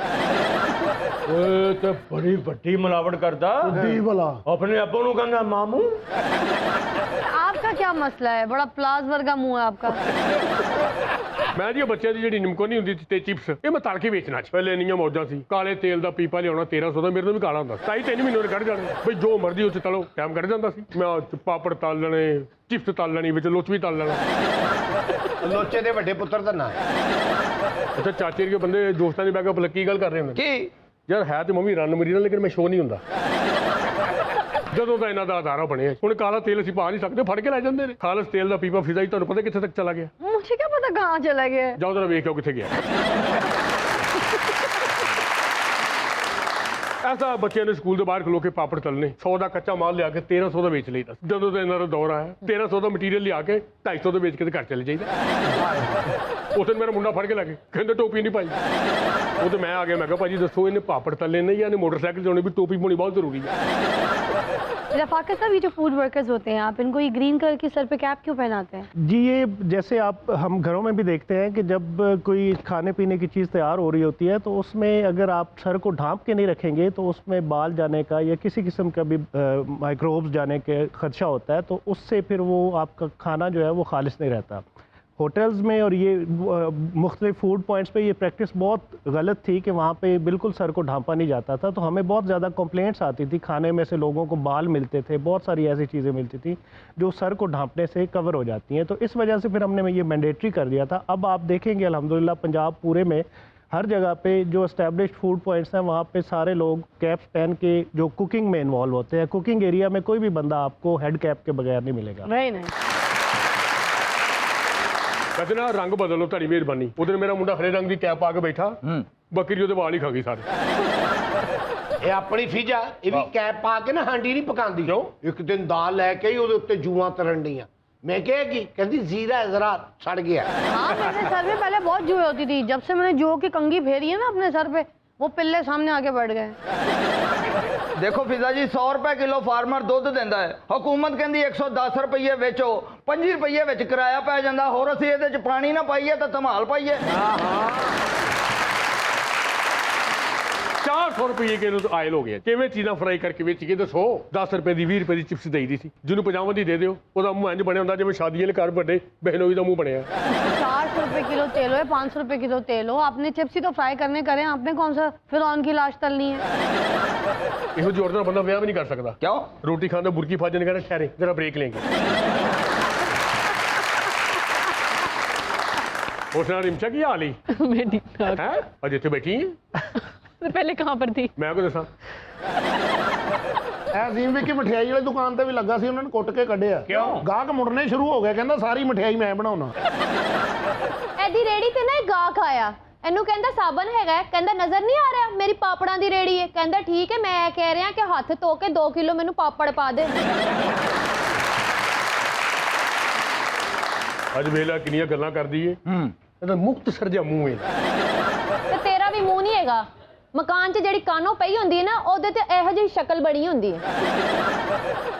ਓਏ ਤੇ ਬੜੀ ਵੱਡੀ ਮਿਲਾਵਟ ਕਰਦਾ। ਦੀ ਭਲਾ ਆਪਣੇ ਅੱਬੂ ਨੂੰ ਕਹਿੰਦਾ ਮਾਮੂ। आपका क्या मसला है? बड़ा प्लाज वर्गा मुंह है आपका। ਮੈਂ ਜੀ ਬੱਚਿਆਂ ਦੀ ਜਿਹੜੀ ਨਿਮਕੋ ਨਹੀਂ ਹੁੰਦੀ ਤੇ ਚਿਪਸ, ਇਹ ਮੈਂ ਤਲ ਕੇ ਵੇਚਣਾ ਸੀ। ਪਹਿਲੇ ਇੰਨੀਆਂ ਮੌਜਾਂ ਸੀ। ਕਾਲੇ ਤੇਲ ਦਾ ਪੀਪਾ ਲਿਆਉਣਾ 1300 ਦਾ, ਮੇਰੇ ਤੋਂ ਵੀ ਕਾਲਾ ਹੁੰਦਾ। 2.5-3 ਮਹੀਨੇ ਨੇ ਕੱਢ ਜਾਣੇ ਬਈ, ਜੋ ਮਰਜ਼ੀ ਉੱਥੇ ਤਲੋ, ਟਾਈਮ ਕੱਢ ਜਾਂਦਾ ਸੀ। ਮੈਂ ਪਾਪੜ ਤਲ ਲੈਣੇ, ਚਿਪਸ ਤਲ ਲੈਣੀ, ਵਿੱਚ ਲੋਚ ਵੀ ਤਲ ਲੈਣਾ। ਲੋਚੇ ਦੇ ਵੱਡੇ ਪੁੱਤਰ ਦਾ ਨਾਂ ਹੈ। ਅੱਛਾ ਚਾਚੇ ਦੇ ਬੰਦੇ ਦੋਸਤਾਂ ਦੀ ਬੈਗ ਕੀ ਗੱਲ ਕਰ ਰਹੇ ਹੁੰਦੇ ਕੀ ਯਾਰ? ਹੈ ਤੇ ਮੰਮੀ ਰਣ ਮਰੀ ਨਾਲ, ਲੇਕਿਨ ਮੈਂ ਸ਼ੋ ਨਹੀਂ ਹੁੰਦਾ। ਜਦੋਂ ਦਾ ਇਹਨਾਂ ਦਾ ਅਦਾਰਾ ਬਣਿਆ ਹੁਣ ਕਾਲਾ ਤੇਲ ਅਸੀਂ ਪਾ ਨਹੀਂ ਸਕਦੇ, ਫੜ ਕੇ ਲੈ ਜਾਂਦੇ ਨੇ। ਖਾਲਸ ਤੇਲ ਦਾ ਪੀਪਾ ਫਿਜ਼ਾ ਜੀ ਤੁਹਾਨੂੰ ਪਤਾ ਕਿੱਥੇ ਤੱਕ ਚਲਾ ਗਿਆ? मुझे क्या पता कहाँ चला गया है। ਜਾਓ ਜਰਾ ਵੇਖ ਕੇ ਕਿੱਥੇ ਗਿਆ। ਐਸਾ ਬੱਚਿਆਂ ਨੇ ਸਕੂਲ ਦੇ ਬਾਹਰ ਖਲੋ ਕੇ ਪਾਪੜ ਤਲਨੇ, 100 ਦਾ ਕੱਚਾ ਮਾਲ ਲਿਆ ਕੇ 1300 ਦਾ ਵੇਚ ਲਈਦਾ। ਜਦੋਂ ਦਾ ਇਹਨਾਂ ਦਾ ਦੌਰ ਆਇਆ 1300 ਦਾ ਮਟੀਰੀਅਲ ਲਿਆ ਕੇ 250 ਦਾ ਵੇਚ ਕੇ ਤੇ ਘਰ ਚਲੇ ਜਾਈਦਾ। ਉਸ ਦਿਨ ਮੇਰਾ ਮੁੰਡਾ ਫੜ ਕੇ ਲੈ ਕੇ ਕਹਿੰਦੇ ਟੋਪੀ ਨਹੀਂ ਪਾਈ। ਉਹ ਤੇ ਮੈਂ ਆ ਗਿਆ, ਮੈਂ ਕਿਹਾ ਭਾਜੀ ਦੱਸੋ ਇਹਨੇ ਪਾਪੜ ਤਲੇ ਨੇ ਜਾਂ ਇਹਨੇ ਮੋਟਰਸਾਈਕਲ ਚਲਾਉਣੀ, ਵੀ ਟੋਪੀ ਪਾਉਣੀ बहुत ਜ਼ਰੂਰੀ है। रफाकत साहब, ये जो फूड वर्कर्स होते हैं, आप इनको ये ग्रीन कलर की सर पे कैप क्यों पहनाते हैं? जी, ये जैसे आप हम घरों में भी देखते हैं कि जब कोई खाने पीने की चीज़ तैयार हो रही होती है तो उसमें अगर आप सर को ढांप के नहीं रखेंगे तो उसमें बाल जाने का या किसी किस्म का भी माइक्रोब्स जाने के खदशा होता है, तो उससे फिर वो आपका खाना जो है वो खालिस नहीं रहता। होटल्स में और ये मुख्तलिफ फूड पॉइंट्स पे ये प्रैक्टिस बहुत गलत थी कि वहाँ पे बिल्कुल सर को ढांपा नहीं जाता था, तो हमें बहुत ज़्यादा कंप्लेंट्स आती थी। खाने में से लोगों को बाल मिलते थे, बहुत सारी ऐसी चीज़ें मिलती थी जो सर को ढांपने से कवर हो जाती हैं। तो इस वजह से फिर हमने ये मैंडेटरी कर दिया था। अब आप देखेंगे अल्हम्दुलिल्लाह पंजाब पूरे में हर जगह पे जो एस्टेब्लिश्ड फूड पॉइंट्स हैं वहाँ पे सारे लोग कैप्स पहन के जो कुकिंग में इन्वॉल्व होते हैं। कुकिंग एरिया में कोई भी बंदा आपको हेड कैप के बगैर नहीं मिलेगा। नहीं। वैसे ना रंग बदल लो, ਤੁਹਾਡੀ ਮਿਹਰਬਾਨੀ। ਉਧਰ ਮੇਰਾ ਮੁੰਡਾ ਹਰੇ ਰੰਗ ਦੀ ਕੈਪ ਪਾ ਕੇ ਬੈਠਾ, ਬੱਕਰੀ ਉਹਦੇ ਵਾਲ ਹੀ ਖਾ ਗਈ ਸਾਰੇ। ਇਹ ਆਪਣੀ ਫਿਜ਼ਾ, ਇਹ ਵੀ ਕੈਪ ਪਾ ਕੇ ਨਾ ਹਾਂਡੀ ਨਹੀਂ ਪਕਾਉਂਦੀ। ਕਿਉਂ? ਇੱਕ ਦਿਨ ਦਾਲ ਲੈ ਕੇ ਹੀ ਉਹਦੇ ਉੱਤੇ ਜੂਆਂ ਤਰਨ ਡੀਆਂ। मैं कहेगी कहती जीरा जरा सड़ गया। हाँ, मेरे सर में पहले बहुत जुए होती थी। जब से मैंने जुओं की कंघी फेरी है ना अपने सर पे, वो पिल्ले सामने आके बैठ गए। देखो फिजा जी, 100 रुपए किलो फार्मर दुध देंदा है, हुकूमत कहती 110 रुपये बेचो, 5 रुपये विच किराया पै जांदा, होर असीं इहदे च पानी ना पाइए तो धमाल पाइए। 400 रुपये किलो तो आयल हो गया। किवें चीज़ां फ्राई करके बेच के दसो। 10 रुपए की 20 रुपए की चिप्स देई दी सी, जिन्होंने 50 की दे दिओ ਉਹਦਾ ਮੂੰਹ ਇੰਜ ਬਣਿਆ ਹੁੰਦਾ ਜਿਵੇਂ ਸ਼ਾਦੀਆਂ ਦੇ ਘਰ ਵੱਡੇ ਬਹਿਨੋਈ ਦਾ ਮੂੰਹ ਬਣਿਆ। 400 रुपए किलो तेल हो, 500 रुपए किलो तेल हो, आपने चिप्स ही तो फ्राई करने करें, आपने कौन सा फिरौन की लाश तलनी है? ਇਹੋ ਜਿਹੇ ਔਰਤਾਂ ਬੰਦਾ ਵਿਆਹ ਵੀ ਨਹੀਂ ਕਰ ਸਕਦਾ। क्यों? ਰੋਟੀ ਖਾਂਦਾ ਬੁਰਕੀ ਫਾਜਨ ਕਹਿੰਦਾ ਠਹਿਰੇ ਜਰਾ ਬ੍ਰੇਕ लेंगे। ਉਸ ਨਾਲ ਰਿਮਚਾ ਕੀ ਹਾਲ ਹੀ मैं ठीक ठाक। ਹੈ? ਅੱਜ ਇੱਥੇ ਬੈਠੀ ਹੈ? पहले कहाँ पर थी? ਮੈਂ ਕੋ ਦੱਸਾਂ ਐ ਸੀਮ ਵੀ ਕਿ ਮਠਿਆਈ ਵਾਲੀ ਦੁਕਾਨ ਤੇ ਵੀ ਲੱਗਾ ਸੀ, ਉਹਨਾਂ ਨੇ ਕੁੱਟ ਕੇ ਕੱਢਿਆ। ਕਿਉਂ? ਗਾਹਕ ਮੁੜਨੇ ਸ਼ੁਰੂ ਹੋ ਗਏ, ਕਹਿੰਦਾ ਸਾਰੀ ਮਠਿਆਈ ਮੈਂ ਬਣਾਉਣਾ। ਇਹਦੀ ਰੇੜੀ ਤੇ ਨਾ ਇੱਕ ਗਾਹਕ ਆਇਆ, ਇਹਨੂੰ ਕਹਿੰਦਾ ਸਾਬਣ ਹੈਗਾ, ਕਹਿੰਦਾ ਨਜ਼ਰ ਨਹੀਂ ਆ ਰਿਹਾ, ਮੇਰੀ ਪਾਪੜਾਂ ਦੀ ਰੇੜੀ ਹੈ। ਕਹਿੰਦਾ ਠੀਕ ਹੈ, ਮੈਂ ਕਹਿ ਰਿਹਾ ਕਿ ਹੱਥ ਧੋ ਕੇ 2 ਕਿਲੋ ਮੈਨੂੰ ਪਾਪੜ ਪਾ ਦੇ। ਅੱਜ ਵੇਲਾ ਕਿੰਨੀਆਂ ਗੱਲਾਂ ਕਰਦੀ ਏ। ਇਹਦਾ ਮੁਖਤਸਰ ਜਿਹਾ ਮੂੰਹ ਹੈ। ਤੇ ਤੇਰਾ ਵੀ ਮੂੰਹ ਨਹੀਂ ਹੈਗਾ। ਮਕਾਨ 'ਚ ਜਿਹੜੀ ਕਾਨੋ ਪਈ ਹੁੰਦੀ ਹੈ ਨਾ, ਉਹਦੇ ਤੇ ਇਹੋ ਜਿਹੀ ਸ਼ਕਲ ਬਣੀ ਹੁੰਦੀ ਹੈ।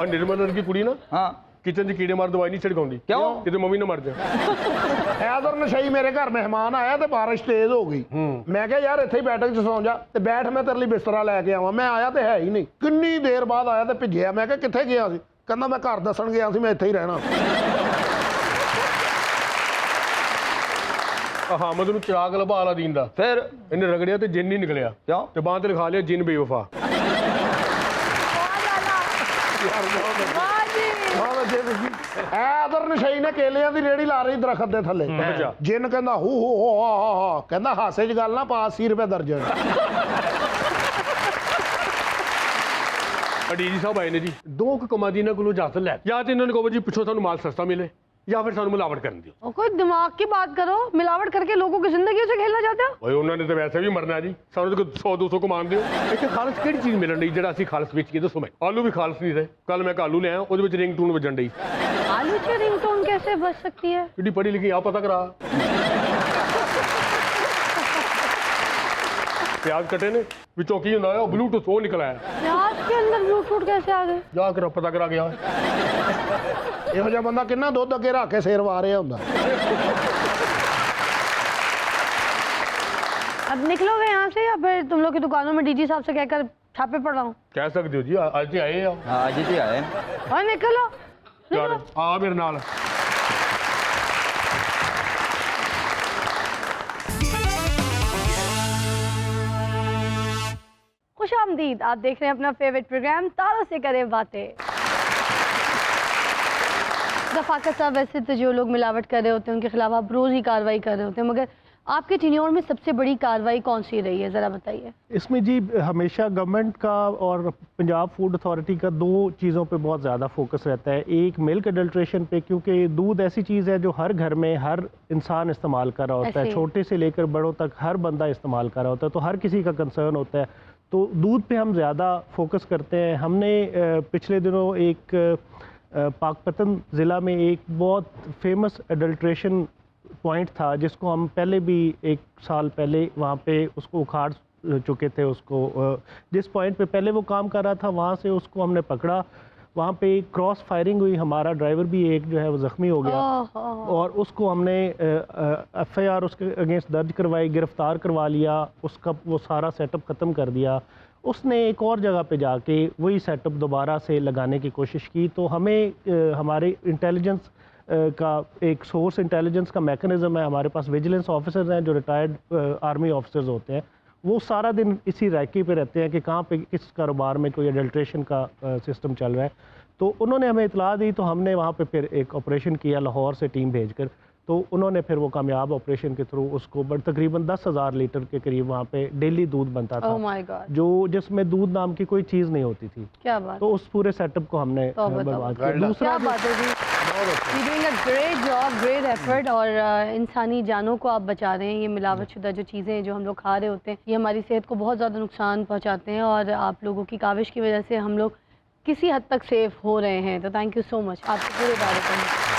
ਆ ਨਿਰਮਲ ਦੀ ਕੁੜੀ ਨਾ हाँ ਕਿਚਨ 'ਚ ਕੀੜੇ ਮਾਰ ਦਵਾਈ ਨਹੀਂ ਛਿੜਕਾਉਂਦੀ। ਕਿਉਂ? ਕਿਤੇ ਮੰਮੀ ਨਾ ਮਰ ਜਾ। ਐਦਰ ਨਸ਼ਈ ਮੇਰੇ ਘਰ ਮਹਿਮਾਨ ਆਇਆ ਤੇ ਬਾਰਿਸ਼ ਤੇਜ਼ ਹੋ ਗਈ। ਮੈਂ ਕਿਹਾ ਯਾਰ ਇੱਥੇ ਹੀ ਬੈਠਕ 'ਚ ਸੌਂ ਜਾ ਤੇ ਬੈਠ, ਮੈਂ ਤੇਰੇ ਲਈ ਬਿਸਤਰਾ ਲੈ ਕੇ ਆਵਾਂ। ਮੈਂ ਆਇਆ ਤੇ ਹੈ ਹੀ ਨਹੀਂ। ਕਿੰਨੀ ਦੇਰ ਬਾਅਦ ਆਇਆ ਤੇ ਭਿੱਜਿਆ। ਮੈਂ ਕਿਹਾ ਕਿੱਥੇ ਗਿਆ ਸੀ? ਕਹਿੰਦਾ ਮੈਂ ਘਰ ਦੱਸਣ ਗਿਆ ਸੀ, ਮੈਂ ਇੱਥੇ ਹੀ ਰਹਿਣਾ। ਹਾਮਦ ਨੂੰ ਚਿਰਾਗ ਲਭਾ ਲਾ ਦੀਨ ਦਾ, फिर ਇਹਨੇ ਰਗੜਿਆ ਤੇ ਜਿੰਨ ਨਹੀਂ ਨਿਕਲਿਆ। क्यों? ਤੇ ਬਾਂਹ ਤੇ ਲਿਖਾ ਲਿਆ ਜਿੰਨ ਬੇਵਫਾ। ਐਦਰ ਨਸ਼ਈ ਨੇ ਕੇਲਿਆਂ ਦੀ ਰੇੜੀ ਲਾ ਰਹੀ ਦਰਖਤ ਦੇ ਥੱਲੇ। ਅੱਛਾ। ਜਿੰਨ ਕਹਿੰਦਾ ਹੂ ਹੂ ਹੋ ਹਾ, ਕਹਿੰਦਾ ਹਾਸੇ 'ਚ ਗੱਲ ਨਾ ਪਾ, 80 ਰੁਪਏ ਦਰਜਨ। ਡੀਜੀ ਸਾਹਿਬ ਆਏ ਨੇ ਜੀ, 2 ਕਮਾਦੀ ਇਹਨਾਂ ਕੋਲੋਂ ਇਜਾਜ਼ਤ ਲੈ, ਜਾਂ ਤੇ ਇਹਨਾਂ ਨੂੰ ਕਹੋ ਜੀ ਪਿੱਛੋਂ ਸਾਨੂੰ ਮਾਲ ਸਸਤਾ ਮਿਲੇ ਜਾਂ ਫਿਰ ਸਾਨੂੰ ਮਿਲਾਵਟ ਕਰਨ ਦਿਓ। और कोई दिमाग की बात करो, मिलावट करके लोगों की जिंदगी से खेलना चाहते हो? ਓਏ ਉਹਨਾਂ ਨੇ ਤਾਂ ਵੈਸੇ ਵੀ ਮਰਨਾ ਜੀ, ਸਾਨੂੰ ਤਾਂ 100-200 ਕਮਾਣ ਦਿਓ। ਇੱਥੇ ਖਾਲਸ ਕਿਹੜੀ ਚੀਜ਼ ਮਿਲਣ ਡਈ ਜਿਹੜਾ ਅਸੀਂ ਖਾਲਸ ਵੇਚ ਕੇ ਦੱਸੋ। ਮੈਂ ਆਲੂ ਵੀ ਖਾਲਸ ਨਹੀਂ ਰਹੇ। ਕੱਲ ਮੈਂ ਆਲੂ ਲਿਆ, ਉਹਦੇ ਵਿੱਚ ਰਿੰਗ ਟੂਨ ਵੱਜਣ ਡਈ। आलू की रिंगटोन कैसे बच सकती है? ਕਿੱਡੀ ਪੜ੍ਹੀ ਲਿਖੀ ਆ ਪਤਾ ਕਰਾ। ਪਿਆਜ਼ ਕੱਟੇ ਨੇ, ਵਿੱਚੋਂ ਕੀ ਹੁੰਦਾ ਉਹ ਬਲੂਟੂਥ ਉਹ ਨਿਕਲ ਆਇਆ। प्याज के अंदर ब्लूटूथ कैसे आ गए? ਜਾ ਕਰ ਪਤਾ ਕਰਾ ਗਿਆ। ਇਹੋ ਜਿਹਾ ਬੰਦਾ ਕਿੰਨਾ ਦੁੱਧ ਅੱਗੇ ਰੱਖ ਕੇ ਸਿਰ ਵਾ ਰਿਹਾ ਹੁੰਦਾ। अब निकलोगे यहाँ से या फिर तुम लोग की दुकानों में डीजी साहब से कहकर छापे पड़ रहा हूँ? ਕਹਿ ਸਕਦੇ ਹੋ ਜੀ, ਅੱਜ ਤੇ ਆਏ ਆ। हाँ जी आए। और निकलो, ਚੱਲ निकलो। ਆ ਮੇਰੇ ਨਾਲ। खुशामदीद, आप देख रहे हैं अपना फेवरेट प्रोग्राम तारों से करें बातें। रफाकत साहब, वैसे तो जो लोग मिलावट कर रहे होते हैं उनके खिलाफ आप रोज़ ही कार्रवाई कर रहे होते हैं, मगर आपके टेन्योर में सबसे बड़ी कार्रवाई कौन सी रही है, ज़रा बताइए। इसमें जी हमेशा गवर्नमेंट का और पंजाब फूड अथॉरिटी का दो चीज़ों पे बहुत ज़्यादा फोकस रहता है। एक मिल्क अडल्ट्रेशन पे, क्योंकि दूध ऐसी चीज़ है जो हर घर में हर इंसान इस्तेमाल कर रहा होता है, ऐसे। छोटे से लेकर बड़ों तक हर बंदा इस्तेमाल कर रहा होता है, तो हर किसी का कंसर्न होता है। तो दूध पे हम ज़्यादा फोकस करते हैं। हमने पिछले दिनों एक पाकपतन ज़िला में एक बहुत फेमस अडल्ट्रेशन पॉइंट था, जिसको हम पहले भी 1 साल पहले वहाँ पे उसको उखाड़ चुके थे। उसको जिस पॉइंट पे पहले वो काम कर रहा था वहाँ से उसको हमने पकड़ा। वहाँ पे क्रॉस फायरिंग हुई, हमारा ड्राइवर भी एक जो है वो ज़ख्मी हो गया और उसको हमने FIR उसके अगेंस्ट दर्ज करवाई, गिरफ्तार करवा लिया, उसका वो सारा सेटअप ख़त्म कर दिया। उसने एक और जगह पे जाके वही सेटअप दोबारा से लगाने की कोशिश की। तो हमें हमारे इंटेलिजेंस का एक सोर्स इंटेलिजेंस का मैकेनिज़्म है, हमारे पास विजिलेंस ऑफिसर्स हैं जो रिटायर्ड आर्मी ऑफिसर्स होते हैं, वो सारा दिन इसी रैकी पे रहते हैं कि कहाँ पे किस कारोबार में कोई अडल्ट्रेशन का सिस्टम चल रहा है। तो उन्होंने हमें इतला दी, तो हमने वहाँ पे फिर एक ऑपरेशन किया लाहौर से टीम भेजकर। तो उन्होंने फिर वो कामयाब ऑपरेशन के थ्रू उसको तकरीबन 10,000 लीटर के करीब वहाँ पे डेली दूध बनता था। ओह माय गॉड, जो जिसमें दूध नाम की कोई चीज़ नहीं होती थी। क्या बात, तो उस पूरे सेटअप को हमने बर्बाद किया। क्या बात है जी, you doing a great job, great effort. और इंसानी जानों को आप बचा रहे हैं। ये मिलावटशुदा जो चीज़ें जो हम लोग खा रहे होते हैं, ये हमारी सेहत को बहुत ज़्यादा नुकसान पहुँचाते हैं, और आप लोगों की काविश की वजह से हम लोग किसी हद तक सेफ हो रहे हैं। तो थैंक यू सो मच, आपके पूरे बारे में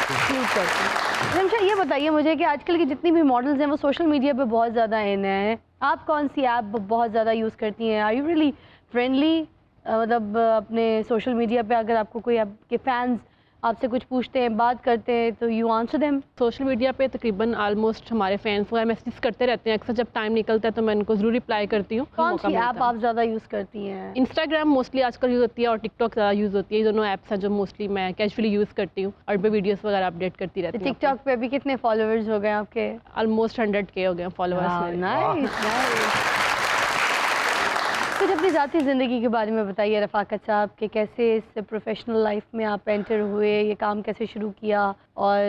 करते हैं। रमशा, ये बताइए मुझे कि आजकल की जितनी भी मॉडल्स हैं वो सोशल मीडिया पे बहुत ज़्यादा इन हैं। आप कौन सी ऐप बहुत ज़्यादा यूज़ करती हैं? Are you really friendly? मतलब अपने सोशल मीडिया पे अगर आपको कोई आपके फैंस आपसे कुछ पूछते हैं, बात करते हैं, तो you answer them? Social media पे तकरीबन ऑलमोस्ट हमारे फैंस वगैरह मैसेज करते रहते हैं। अक्सर जब टाइम निकलता है तो मैं उनको ज़रूर रिप्लाई करती हूँ। कौन सी ऐप आप ज़्यादा यूज़ करती हैं? इंस्टाग्राम मोस्टली आजकल यूज़ होती है और टिकटॉक ज़्यादा यूज़ होती है। ये दोनों ऐप्स हैं जो मोस्टली मैं कैजुअली यूज़ करती हूँ और पे वीडियोस वगैरह अपडेट करती रहती हूँ। टिकटॉक पे अभी कितने फॉलोअर्स हो गए आपके? ऑलमोस्ट 100K हो गए फॉलोअर्स। Nice nice. कुछ अपनी ज़ाती ज़िंदगी के बारे में बताइए रफ़ाकत साहब, कि कैसे इस प्रोफेशनल लाइफ में आप एंटर हुए, ये काम कैसे शुरू किया और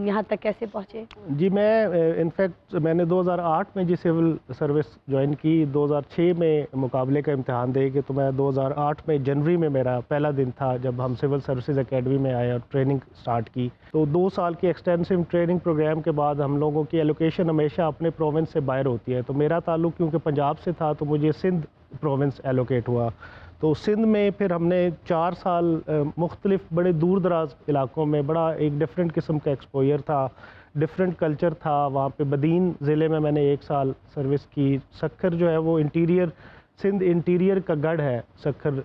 यहाँ तक कैसे पहुँचे? जी, मैं इनफैक्ट मैंने 2008 में जी सिविल सर्विस ज्वाइन की। 2006 में मुकाबले का इम्तहान दे के, तो मैं 2008 में जनवरी में मेरा पहला दिन था जब हम सिविल सर्विसेज एकेडमी में आए और ट्रेनिंग स्टार्ट की। तो 2 साल की एक्सटेंसिव ट्रेनिंग प्रोग्राम के बाद हम लोगों की एलोकेशन हमेशा अपने प्रोविंस से बाहर होती है। तो मेरा ताल्लुक क्योंकि पंजाब से था, तो मुझे सिंध प्रोविंस एलोकेट हुआ। तो सिंध में फिर हमने 4 साल मुख्तलिफ बड़े दूर दराज इलाकों में बड़ा एक डिफरेंट किस्म का एक्सपोजर था, डिफरेंट कल्चर था। वहाँ पे बदीन ज़िले में मैंने 1 साल सर्विस की। सक्खर जो है वो इंटीरियर, सिंध इंटीरियर का गढ़ है सक्खर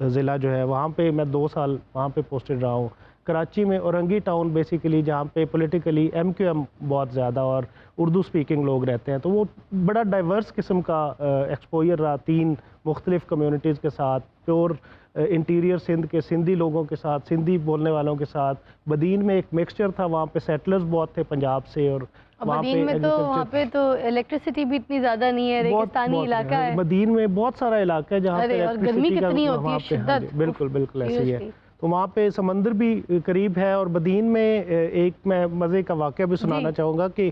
ज़िला जो है, वहाँ पे मैं 2 साल वहाँ पे पोस्टेड रहा हूँ। कराची में औरंगी टाउन बेसिकली, जहाँ पे पॉलिटिकली MQM बहुत ज़्यादा और उर्दू स्पीकिंग लोग रहते हैं, तो वो बड़ा डाइवर्स किस्म का एक्सपोजर रहा। 3 मुख्तलिफ कम्युनिटीज़ के साथ, प्योर इंटीरियर सिंध के सिंधी लोगों के साथ, सिंधी बोलने वालों के साथ। बदीन में एक मिक्सचर था, वहाँ पे सेटलर्स बहुत थे पंजाब से, और बदीन में तो वहाँ पे तो इलेक्ट्रिसिटी भी इतनी ज़्यादा नहीं है, रेगिस्तानी इलाका है। बदीन में बहुत सारा इलाका है जहाँ पे और गर्मी कितनी होती है, शिद्दत। बिल्कुल बिल्कुल ऐसी है। तो वहाँ पे समंदर भी करीब है। और बदीन में एक मैं मज़े का वाक़या भी सुनाना चाहूँगा कि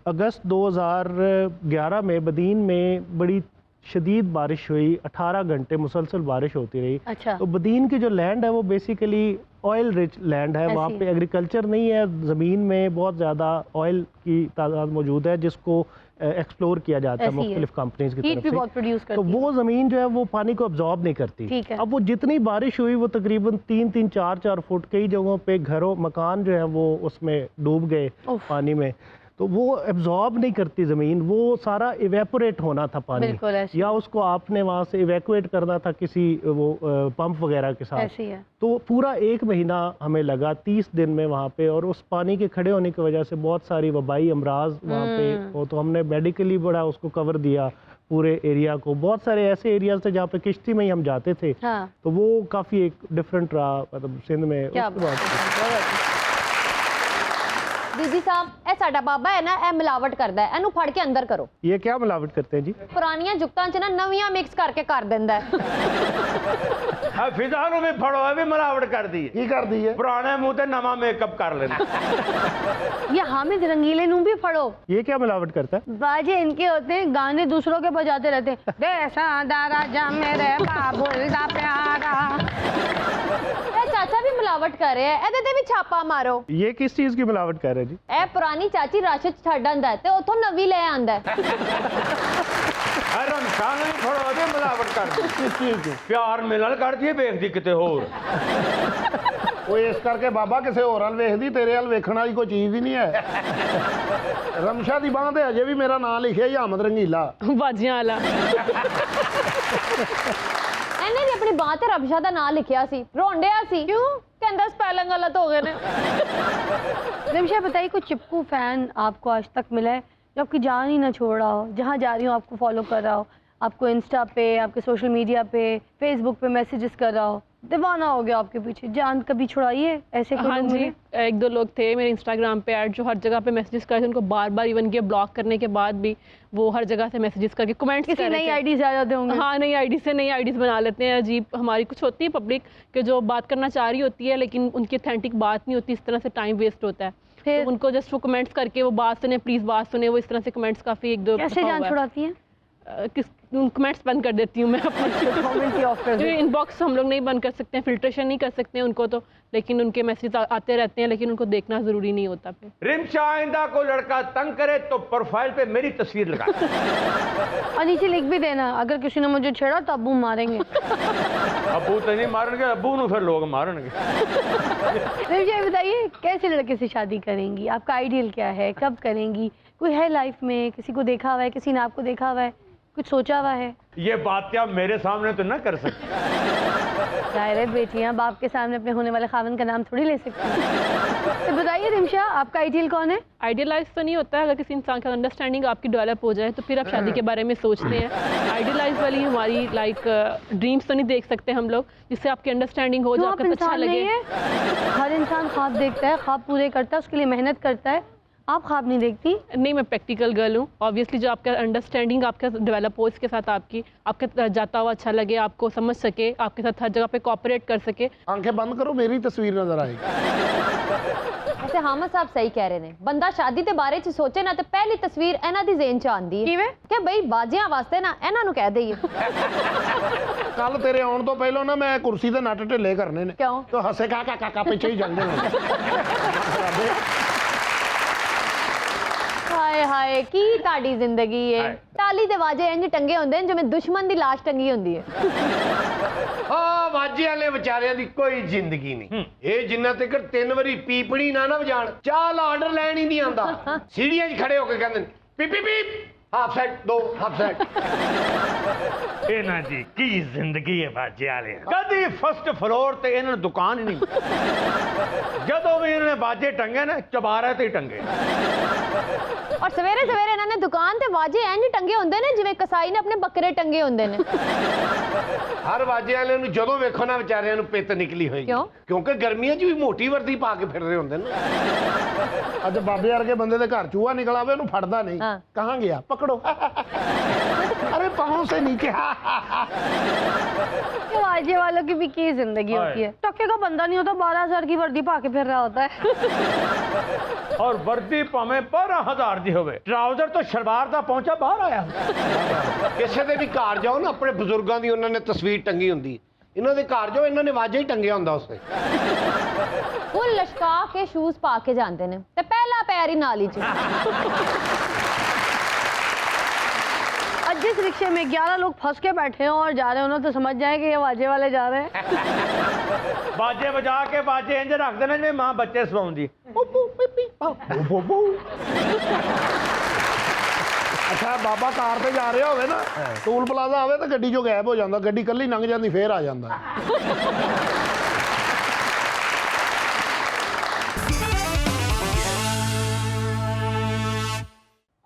अगस्त 2011 में बदीन में बड़ी शदीद बारिश हुई, 18 घंटे मुसलसल बारिश होती रही। अच्छा। तो बदीन की जो लैंड है वो बेसिकली ऑयल रिच लैंड है। वहाँ पे एग्रीकल्चर नहीं है, ज़मीन में बहुत ज़्यादा ऑयल की तादाद मौजूद है जिसको एक्सप्लोर किया जाता है मुख्तलिफ कंपनीज की तरफ से। तो वो ज़मीन जो है वो पानी को अब्जॉर्ब नहीं करती। अब वो जितनी बारिश हुई वो तकरीबन 3-3, 4-4 फुट कई जगहों पे घरों मकान जो है वो उसमें डूब गए पानी में। तो वो एब्जॉर्ब नहीं करती ज़मीन, वो सारा इवेपोरेट होना था पानी, या उसको आपने वहाँ से इवैक्यूएट करना था किसी वो पंप वगैरह के साथ। तो पूरा 1 महीना हमें लगा 30 दिन में वहाँ पे, और उस पानी के खड़े होने की वजह से बहुत सारी वबाई अमराज वहाँ पे हो। तो हमने मेडिकली बड़ा उसको कवर दिया पूरे एरिया को। बहुत सारे ऐसे एरियाज थे जहाँ पे किश्ती में ही हम जाते थे। तो वो काफ़ी एक डिफरेंट रहा, मतलब सिंध में। जी साहब, ਇਹ ਸਾਡਾ ਬਾਬਾ ਹੈ ਨਾ, ਇਹ ਮਿਲਾਵਟ ਕਰਦਾ ਹੈ, ਇਹਨੂੰ ਫੜ ਕੇ ਅੰਦਰ ਕਰੋ। ये क्या मिलावट करते हैं जी? ਪੁਰਾਣੀਆਂ ਜੁਗਤਾਂ 'ਚ ਨਾ ਨਵੀਆਂ ਮਿਕਸ ਕਰਕੇ ਕਰ ਦਿੰਦਾ ਹੈ। ਆ ਫਿਜ਼ਾ ਨੂੰ ਵੀ ਫੜੋ, ਇਹ ਵੀ ਮਿਲਾਵਟ ਕਰਦੀ ਹੈ। ਕੀ ਕਰਦੀ ਹੈ? ਪੁਰਾਣੇ ਮੂੰਹ ਤੇ ਨਵਾਂ ਮੇਕਅਪ ਕਰ ਲੈਂਦਾ। ये हामिद रंगीले नू भी फड़ो। ये क्या मिलावट करता है? बाजे इनके होते हैं, गाने दूसरों के बजाते रहते हैं। देसा दारा जा मेरे बाबुल दा प्यारा। ਇਹ ਚਾਚਾ ਵੀ ਮਿਲਾਵਟ ਕਰ ਰਿਹਾ ਹੈ, ਇਹਦੇ ਤੇ ਵੀ ਛਾਪਾ ਮਾਰੋ। ये किस चीज़ की मिलावट कर रहे हैं जी? ਇਹ ਪੁਰਾਣੀ ਚਾਚੀ ਰਸ਼ 'ਚ ਛੱਡ ਆਂਦਾ ਹੈ ਤੇ ਉੱਥੋਂ ਨਵੀਂ ਲੈ ਆਂਦਾ ਹੈ। ਰਮਸ਼ਾਨ ਵੀ ਫੜੋ, ਉਹਦੀ ਮਿਲਾਵਟ ਕਰਦੀ। ਪਿਆਰ ਮਿਲਣ ਕਰਦੀ, ਵੇਖਦੀ ਕਿਤੇ ਹੋਰ। ਉਹ ਇਸ ਕਰਕੇ ਬਾਬਾ ਕਿਸੇ ਹੋਰ ਵੱਲ ਵੇਖਦੀ, ਤੇਰੇ ਵੱਲ ਵੇਖਣ ਵਾਲੀ ਕੋਈ ਚੀਜ਼ ਹੀ ਨਹੀਂ ਹੈ। ਰਮਸ਼ਾ ਦੀ ਬਾਂਹ ਤੇ ਅਜੇ ਵੀ ਮੇਰਾ ਨਾਂ ਲਿਖਿਆ ਹੀ ਹਾਮਦ ਰੰਗੀਲਾ। बाजियां वाला। ਇਹਨੇ ਵੀ ਆਪਣੀ ਬਾਂਹ ਤੇ ਰਬਸ਼ਾ ਦਾ ਨਾਂ ਲਿਖਿਆ ਸੀ, ਰੋਂਡਿਆ ਸੀ। ਕਿਉਂ? ਕਹਿੰਦਾ स्पेलिंग गलत हो गए ने। रिमशा बताइए, कोई चिपकू फैन आपको आज तक मिला है जो आपकी जान ही ना छोड़ रहा हो, जहाँ जा रही हो आपको फॉलो कर रहा हो, आपको इंस्टा पे, आपके सोशल मीडिया पे, फेसबुक पे मैसेजेस कर रहा हो, दीवाना हो गया आपके पीछे? जान कभी छुड़ाई है? ऐसे कोई हाँ लोग जी, मिले? एक दो लोग थे मेरे इंस्टाग्राम पे ऐड जो हर जगह पे मैसेजेस कर रहे थे, उनको बार बार इवन के ब्लॉक करने के बाद भी वो हर जगह से मैसेजेस करके कमेंट्स किसी नई आईडी आ जाते होंगे। हाँ, नई आईडी से नई आईडीज बना लेते हैं। अजीब हमारी कुछ होती है पब्लिक के जो बात करना चाह रही होती है लेकिन उनकी ऑथेंटिक बात नहीं होती, इस तरह से टाइम वेस्ट होता है। फिर तो उनको जस्ट वो कमेंट्स करके वो बात सुने, प्लीज़ बात सुने, वो इस तरह से कमेंट्स काफ़ी एक दो कैसे दफा जान हुआ है। छुड़ाती है? किस कमेंट्स बंद कर देती हूँ मैं अपने कमेंट ही ऑफ कर दो। इनबॉक्स हम लोग नहीं बंद कर सकते हैं, फिल्ट्रेशन नहीं कर सकते हैं उनको तो, लेकिन उनके मैसेज आते रहते हैं, लेकिन उनको देखना ज़रूरी नहीं होता फिर। रिमशा आइंदा को लड़का तंग करे तो प्रोफाइल पे मेरी तस्वीर लगा। और नीचे लिख भी देना, अगर किसी ने मुझे छेड़ा तो अब्बू मारेंगे। अबू तो नहीं मारेंगे, अबू नु फिर लोग मारेंगे। रिमशा ये बताइए, कैसे लड़के से शादी करेंगी? आपका आइडियल क्या है? कब करेंगी? कोई है लाइफ में? किसी को देखा हुआ है? किसी ने आपको देखा हुआ है? कुछ सोचा हुआ है? ये बात क्या मेरे सामने तो ना कर सकती। जाहिर है बेटियां बाप के सामने अपने होने वाले खावन का नाम थोड़ी ले सकती हैं। तो बताइए रिमशा, आपका आइडियल कौन है? आइडियलाइज तो नहीं होता है, अगर किसी इंसान का अंडरस्टैंडिंग आपकी डेवलप हो जाए तो फिर आप शादी के बारे में सोचते हैं। आइडियलाइज वाली हमारी लाइक ड्रीम्स तो नहीं देख सकते हम लोग, जिससे आपकी अंडरस्टैंडिंग हो, जो क्यों, आप आपको अच्छा इंसान लगे। नहीं है? हर इंसान ख्वाब देखता है, ख्वाब पूरे करता है, उसके लिए मेहनत करता है। आप ख्वाब नहीं देखती? नहीं, मैं प्रैक्टिकल गर्ल हूँ। ऑब्वियसली जो आपका अंडरस्टैंडिंग आपका डेवलप हो, इसके साथ आपका जाता हुआ अच्छा लगे, आपको समझ सके, आपके साथ हर जगह पे कोऑपरेट कर सके। आंखें बंद करो, मेरी तस्वीर नजर आएगी। वैसे हामिद साहब सही कह रहे हैं, बंदा शादी ਦੇ ਬਾਰੇ ਚ ਸੋਚੇ ਨਾ ਤੇ ਪਹਿਲੀ ਤਸਵੀਰ ਇਹਨਾਂ ਦੀ ਜ਼ਿਹਨ ਚ ਆਂਦੀ ਹੈ। ਕਿਵੇਂ? ਕਿ ਬਈ ਬਾਜੀਆਂ ਵਾਸਤੇ ਨਾ ਇਹਨਾਂ ਨੂੰ ਕਹਿ ਦਈਏ। ਕੱਲ ਤੇਰੇ ਆਉਣ ਤੋਂ ਪਹਿਲਾਂ ਨਾ ਮੈਂ ਕੁਰਸੀ ਤੇ ਨੱਟ ਢਿੱਲੇ ਕਰਨੇ ਨੇ। ਕਿਉਂ? ਤੋ ਹੱਸੇ ਕਾਕਾ ਕਾਕਾ ਪਿੱਛੇ ਹੀ ਜਾਂਦੇ ਨੇ। ਹਾਏ ਹਾਏ, ਕੀ ਤੁਹਾਡੀ ਜ਼ਿੰਦਗੀ ਹੈ। ਤਾਲੀ ਦੇ ਵਾਜੇ ਇੰਜ ਟੰਗੇ ਹੁੰਦੇ ਨੇ ਜਿਵੇਂ ਦੁਸ਼ਮਣ ਦੀ ਲਾਸ਼ ਟੰਗੀ ਹੁੰਦੀ ਹੈ। ਆ ਵਾਜੇ ਵਾਲੇ ਵਿਚਾਰਿਆਂ ਦੀ ਕੋਈ ਜ਼ਿੰਦਗੀ ਨਹੀਂ। ਇਹ ਜਿੰਨਾ ਤੱਕ 3 ਵਾਰੀ ਪੀਪਣੀ ਨਾ ਵਜਾਣ, ਚਾਹ ਦਾ ਆਰਡਰ ਲੈਣ ਹੀ ਨਹੀਂ ਆਉਂਦਾ। ਸੀੜੀਆਂ 'ਚ ਖੜੇ ਹੋ ਕੇ ਕਹਿੰਦੇ ਨੇ ਪੀਪ ਪੀਪ ਪੀਪ, ਹਾਫ ਸੈਟ ਦੋ, ਹਾਫ ਸੈਟ। ਇਹਨਾਂ ਦੀ ਕੀ ਜ਼ਿੰਦਗੀ ਹੈ ਬਾਜੇ ਵਾਲਿਆਂ। ਕਦੀ ਫਸਟ ਫਲੋਰ ਤੇ ਇਹਨਾਂ ਨੂੰ ਦੁਕਾਨ ਹੀ ਨਹੀਂ। ਜਦੋਂ ਵੀ ਇਹਨਾਂ ਨੇ ਬਾਜੇ ਟੰਗੇ ਨੇ, ਚਬਾਰੇ ਤੇ ਹੀ ਟੰਗੇ। ਔਰ ਸਵੇਰੇ ਸਵੇਰੇ ਇਹਨਾਂ ਨੇ ਦੁਕਾਨ ਤੇ ਵਾਜੇ ਇੰਜ ਟੰਗੇ ਹੁੰਦੇ ਨੇ ਜਿਵੇਂ ਕਸਾਈ ਨੇ ਆਪਣੇ ਬੱਕਰੇ ਟੰਗੇ ਹੁੰਦੇ ਨੇ। ਹਰ ਵਾਜੇ ਵਾਲੇ ਨੂੰ ਜਦੋਂ ਵੇਖੋ ਨਾ ਵਿਚਾਰਿਆਂ ਨੂੰ ਪਿੱਤ ਨਿਕਲੀ ਹੋਈ। ਕਿਉਂ? ਕਿਉਂਕਿ ਗਰਮੀਆਂ 'ਚ ਵੀ ਮੋਟੀ ਵਰਦੀ ਪਾ ਕੇ ਫਿਰ ਰਹੇ ਹੁੰਦੇ ਨੇ। ਅੱਜ ਬਾਬੇ ਵਰਗੇ ਬੰਦੇ ਦੇ ਘਰ ਚੂਹਾ ਨਿਕਲ ਆਵੇ, ਉਹਨੂੰ ਫੜਦਾ ਨਹੀਂ। हाँ। ਕਹਾਂ ਗਿਆ? पकड़ो। अरे पाँव से नीचे। वाजे वालों की भी की जिंदगी होती है। टक्के का बंदा नहीं होता, 12,000 की वर्दी पाके फिर रहा होता है। और वर्दी भावें 12,000 ਦੀ ਹੋਵੇ, ਟਰਾਊਜ਼ਰ ਤੋਂ ਸ਼ਲਵਾਰ ਦਾ ਪਹੁੰਚਾ ਬਾਹਰ ਆਇਆ। ਕਿਸੇ ਦੇ ਵੀ ਘਰ ਜਾਓ ਨਾ, ਆਪਣੇ ਬਜ਼ੁਰਗਾਂ ਦੀ ਉਹਨਾਂ ਨੇ ਤਸਵੀਰ ਟੰਗੀ ਹੁੰਦੀ। ਇਹਨਾਂ ਦੇ ਘਰ ਜਾਓ, ਇਹਨਾਂ ਨੇ ਵਾਜਾ ਹੀ ਟੰਗਿਆ ਹੁੰਦਾ ਉਸੇ। ਫੁੱਲ ਲਸ਼ਕਾ ਕੇ ਸ਼ੂਜ਼ ਪਾ ਕੇ ਜਾਂਦੇ ਨੇ ਤੇ ਪਹਿਲਾ ਪੈਰ ਹੀ ਨਾਲੀ 'ਚ। और जिस रिक्शे में 11 लोग फंस के बैठे हो और जा रहे हो ना, तो समझ जाए कि ये वाजे वाले जा रहे हैं। ਬਾਜੇ ਵਜਾ ਕੇ ਬਾਜੇ ਇੰਜ ਰੱਖਦੇ ਨੇ ਜਿਵੇਂ ਮਾਂ ਬੱਚੇ ਸਵਾਉਂਦੀ। ਅੱਛਾ, ਬਾਬਾ ਕਾਰ ਤੇ ਜਾ ਰਿਹਾ ਹੋਵੇ ਨਾ, ਟੂਲ ਪਲਾਜ਼ਾ ਆਵੇ ਤਾਂ ਗੱਡੀ ਚੋਂ ਗਾਇਬ ਹੋ ਜਾਂਦਾ, ਗੱਡੀ ਕੱਲੀ ਲੰਘ ਜਾਂਦੀ, ਫੇਰ ਆ ਜਾਂਦਾ।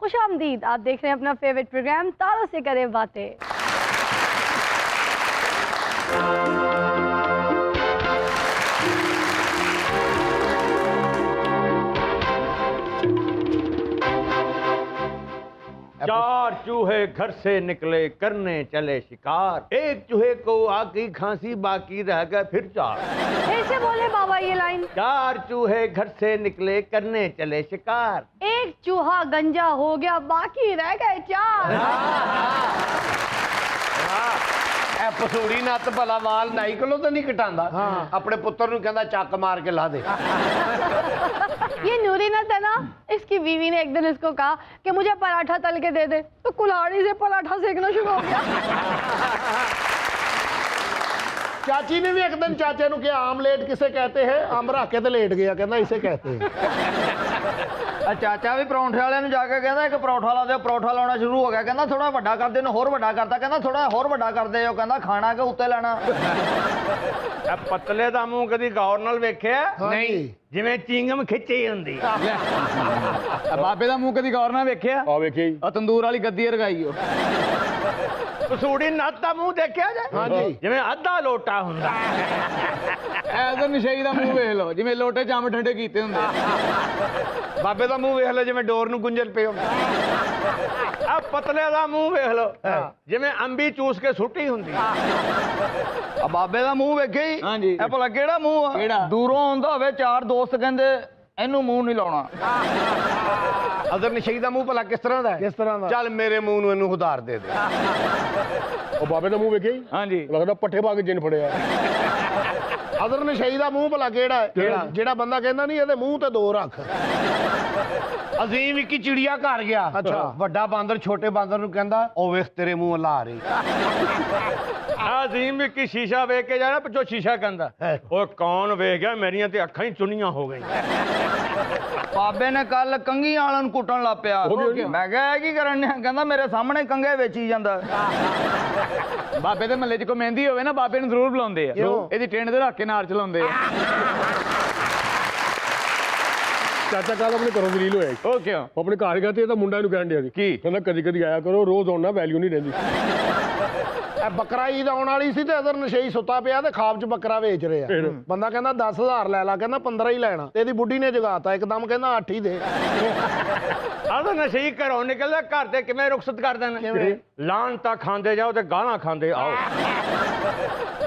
खुशामदीद, आप देख रहे हैं अपना फेवरेट प्रोग्राम तारों से करें बातें। चार चूहे घर से निकले करने चले शिकार, एक चूहे को आकी खांसी बाकी रह गए फिर चार। फिर से बोले बाबा ये लाइन। चार चूहे घर से निकले करने चले शिकार, एक चूहा गंजा हो गया बाकी रह गए चार। ਇਹ ਪਸੂੜੀ ਨੱਤ ਭਲਾ ਵਾਲ 2.5 ਕਿਲੋ ਤਾਂ ਨਹੀਂ ਘਟਾਉਂਦਾ ਆਪਣੇ ਪੁੱਤਰ ਨੂੰ ਕਹਿੰਦਾ ਚੱਕ ਮਾਰ ਕੇ ਲਾ ਦੇ। ये नूरी नत है ना, इसकी बीवी ने एक दिन इसको कहा कि मुझे पराठा तल के दे दे, तो कुल्हाड़ी से पराठा सेकना शुरू हो गया। ਚਾਚੀ ਨੇ ਵੀ ਇੱਕ ਦਿਨ ਚਾਚੇ ਨੂੰ ਕਿਹਾ ਆਮਲੇਟ ਕਿਸੇ ਕਹਤੇ ਹੈ, ਅੰਬ ਰੱਖ ਕੇ ਤੇ ਲੇਟ ਗਿਆ, ਕਹਿੰਦਾ ਇਸੇ ਕਹਤੇ ਹੈ। ਆ ਚਾਚਾ ਵੀ ਪਰੌਂਠੇ ਵਾਲਿਆਂ ਨੂੰ ਜਾ ਕੇ ਕਹਿੰਦਾ ਇੱਕ ਪਰੌਠਾ ਲਾ ਦਿਓ, ਪਰੌਠਾ ਲਾਉਣਾ ਸ਼ੁਰੂ ਹੋ ਗਿਆ, ਕਹਿੰਦਾ ਥੋੜਾ ਵੱਡਾ ਕਰ ਦੇ, ਨੂੰ ਹੋਰ ਵੱਡਾ ਕਰਤਾ, ਕਹਿੰਦਾ ਥੋੜਾ ਹੋਰ ਵੱਡਾ ਕਰ ਦੇ, ਉਹ ਕਹਿੰਦਾ ਖਾਣਾ ਕਿ ਉੱਤੇ ਲੈਣਾ। ਇਹ ਪਤਲੇ ਦਾ ਮੂੰਹ ਕਦੀ ਗੌਰ ਨਾਲ ਵੇਖਿਆ? ਨਹੀਂ ਜਿਵੇਂ ਚਿੰਗਮ ਖਿੱਚੀ ਹੁੰਦੀ। ਬਾਬੇ ਦਾ ਮੂੰਹ ਕਦੀ ਗੌਰ ਨਾਲ ਵੇਖਿਆ? ਆ ਵੇਖਿਆ ਜੀ, ਆ ਤੰਦੂਰ ਵਾਲੀ ਗੱਦੀ ਰਗਾਈ ਉਹ। ਪਸੂੜੀ ਨੱਤ ਦਾ ਮੂੰਹ ਦੇਖਿਆ ਜੇ? ਹਾਂਜੀ ਜਿਵੇਂ ਅੱਧਾ ਲੋਟਾ ਹੁੰਦਾ। ਐਸਾ ਨਸ਼ਈ ਦਾ ਮੂੰਹ ਵੇਖ ਲਓ, ਜਿਵੇਂ ਲੋਟੇ ਚ ਅੰਬ ਠੰਡੇ ਕੀਤੇ ਹੁੰਦੇ। ਬਾਬੇ ਦਾ ਮੂੰਹ ਵੇਖ ਲੈ ਜਿਵੇਂ ਡੋਰ ਨੂੰ ਗੁੰਝਲ ਪਏ ਹੁੰਦੇ। ਆ ਪਤਲੇ ਦਾ ਮੂੰਹ ਵੇਖ ਲਓ, ਜਿਵੇਂ ਅੰਬੀ ਚੂਸ ਕੇ ਸੁੱਟੀ ਹੁੰਦੀ। ਆ ਬਾਬੇ ਦਾ ਮੂੰਹ ਵੇਖਿਆ ਹੀ? ਹਾਂਜੀ। ਇਹ ਭਲਾ ਕਿਹੜਾ ਮੂੰਹ ਆ? ਕਿਹੜਾ? ਦੂਰੋਂ ਆਉਂਦਾ ਹੋਵੇ, ਚਾਰ ਦੋਸਤ ਕਹਿੰਦੇ ਇਹਨੂੰ ਮੂੰਹ ਨਹੀਂ ਲਾਉਣਾ। ਅਦਰ ਨਸ਼ਈ ਦਾ ਮੂੰਹ ਭਲਾ ਕਿਸ ਤਰ੍ਹਾਂ ਦਾ ਹੈ? ਕਿਸ ਤਰ੍ਹਾਂ ਦਾ? ਚੱਲ ਮੇਰੇ ਮੂੰਹ ਨੂੰ ਇਹਨੂੰ ਉਧਾਰ ਦੇ ਦੇ। ਉਹ ਬਾਬੇ ਦਾ ਮੂੰਹ ਵੇਖਿਆ ਜੀ? ਹਾਂਜੀ। ਲੱਗਦਾ ਪੱਠੇ ਪਾ ਕੇ ਜਿੰਨ ਫੜਿਆ। ਅਦਰ ਨਸ਼ਈ ਦਾ ਮੂੰਹ ਭਲਾ ਕਿਹੜਾ ਹੈ? ਜਿਹੜਾ ਬੰਦਾ ਕਹਿੰਦਾ ਨਹੀਂ ਇਹਦੇ ਮੂੰਹ ਤੇ ਦੋ ਰੱਖ। ਅਜ਼ੀਮ ਇੱਕ ਚਿੜੀਆ ਘਰ ਗਿਆ। ਅੱਛਾ। ਵੱਡਾ ਬਾਂਦਰ ਛੋਟੇ ਬਾਂਦਰ ਨੂੰ ਕਹਿੰਦਾ ਉਹ ਵੇਖ ਤੇਰੇ ਮੂੰਹ ਲਾ ਰਹੀ। ਆਜ਼ੀਮ ਵੀ ਸ਼ੀਸ਼ਾ ਵੇਖ ਕੇ ਜਾਣਾ, ਪਿੱਛੋਂ ਸ਼ੀਸ਼ਾ ਕਹਿੰਦਾ ਓਏ ਕੌਣ ਵੇਖ ਗਿਆ, ਮੇਰੀਆਂ ਤੇ ਅੱਖਾਂ ਹੀ ਚੁੰਨੀਆਂ ਹੋ ਗਈਆਂ। ਬਾਬੇ ਨੇ ਕੱਲ ਕੰਗੀ ਵਾਲਾਂ ਨੂੰ ਕੁੱਟਣ ਲੱਗ ਪਿਆ। ਮੈਂ ਕਿਹਾ ਇਹ ਕੀ ਕਰਨ ਡਿਆ? ਕਹਿੰਦਾ ਮੇਰੇ ਸਾਹਮਣੇ ਕੰਗੇ ਵੇਚੀ ਜਾਂਦਾ। ਬਾਬੇ ਦੇ ਮਹੱਲੇ 'ਚ ਕੋਈ ਮਹਿੰਦੀ ਹੋਵੇ ਨਾ, ਬਾਬੇ ਨੂੰ ਜ਼ਰੂਰ ਬੁਲਾਉਂਦੇ ਆ। ਇਹਦੀ ਟਿੰਡ ਦੇ ਰੱਖ ਕੇ ਨਾਰ ਚਲਾਉਂਦੇ ਆ। ਚਾਚਾ ਕੱਲ ਆਪਣੇ ਘਰੋਂ ਦਲੀਲ ਹੋਇਆ ਜੀ। ਉਹ ਕਿਉਂ? ਉਹ ਆਪਣੇ ਘਰ ਗਿਆ ਤੇ ਇਹਦਾ ਮੁੰਡਾ ਇਹਨੂੰ ਕਹਿਣ ਡਿਆ ਸੀ ਕੀ? ਕਹਿੰਦਾ ਕਦੀ ਕਦੀ ਆਇਆ ਕਰੋ, ਰੋਜ਼ ਆਉਣਾ ਵੈਲਿਊ ਨਹੀਂ ਰਹਿੰਦੀ। ਇਹ ਬੱਕਰਾ ਈਦ ਆਉਣ ਵਾਲੀ ਸੀ ਤੇ ਅਦਰ ਨਸ਼ਈ ਸੁੱਤਾ ਪਿਆ ਤੇ ਖਾਬ 'ਚ ਬੱਕਰਾ ਵੇਚ ਰਿਹਾ। ਬੰਦਾ ਕਹਿੰਦਾ 10,000 ਲੈ ਲਾ, ਕਹਿੰਦਾ 15 ਹੀ ਲੈਣਾ, ਤੇ ਇਹਦੀ ਬੁੱਢੀ ਨੇ ਜਗਾਤਾ ਇੱਕਦਮ, ਕਹਿੰਦਾ 8 ਹੀ ਦੇ। ਆਹ ਨਸ਼ਈ ਘਰੋਂ ਨਿਕਲਦਾ, ਘਰ ਦੇ ਕਿਵੇਂ ਰੁਖਸਤ ਕਰ ਦੇਣ? ਲਾਣ ਤਾਂ ਖਾਂਦੇ ਜਾਓ ਤੇ ਗਾਲਾਂ ਖਾਂਦੇ ਆਓ।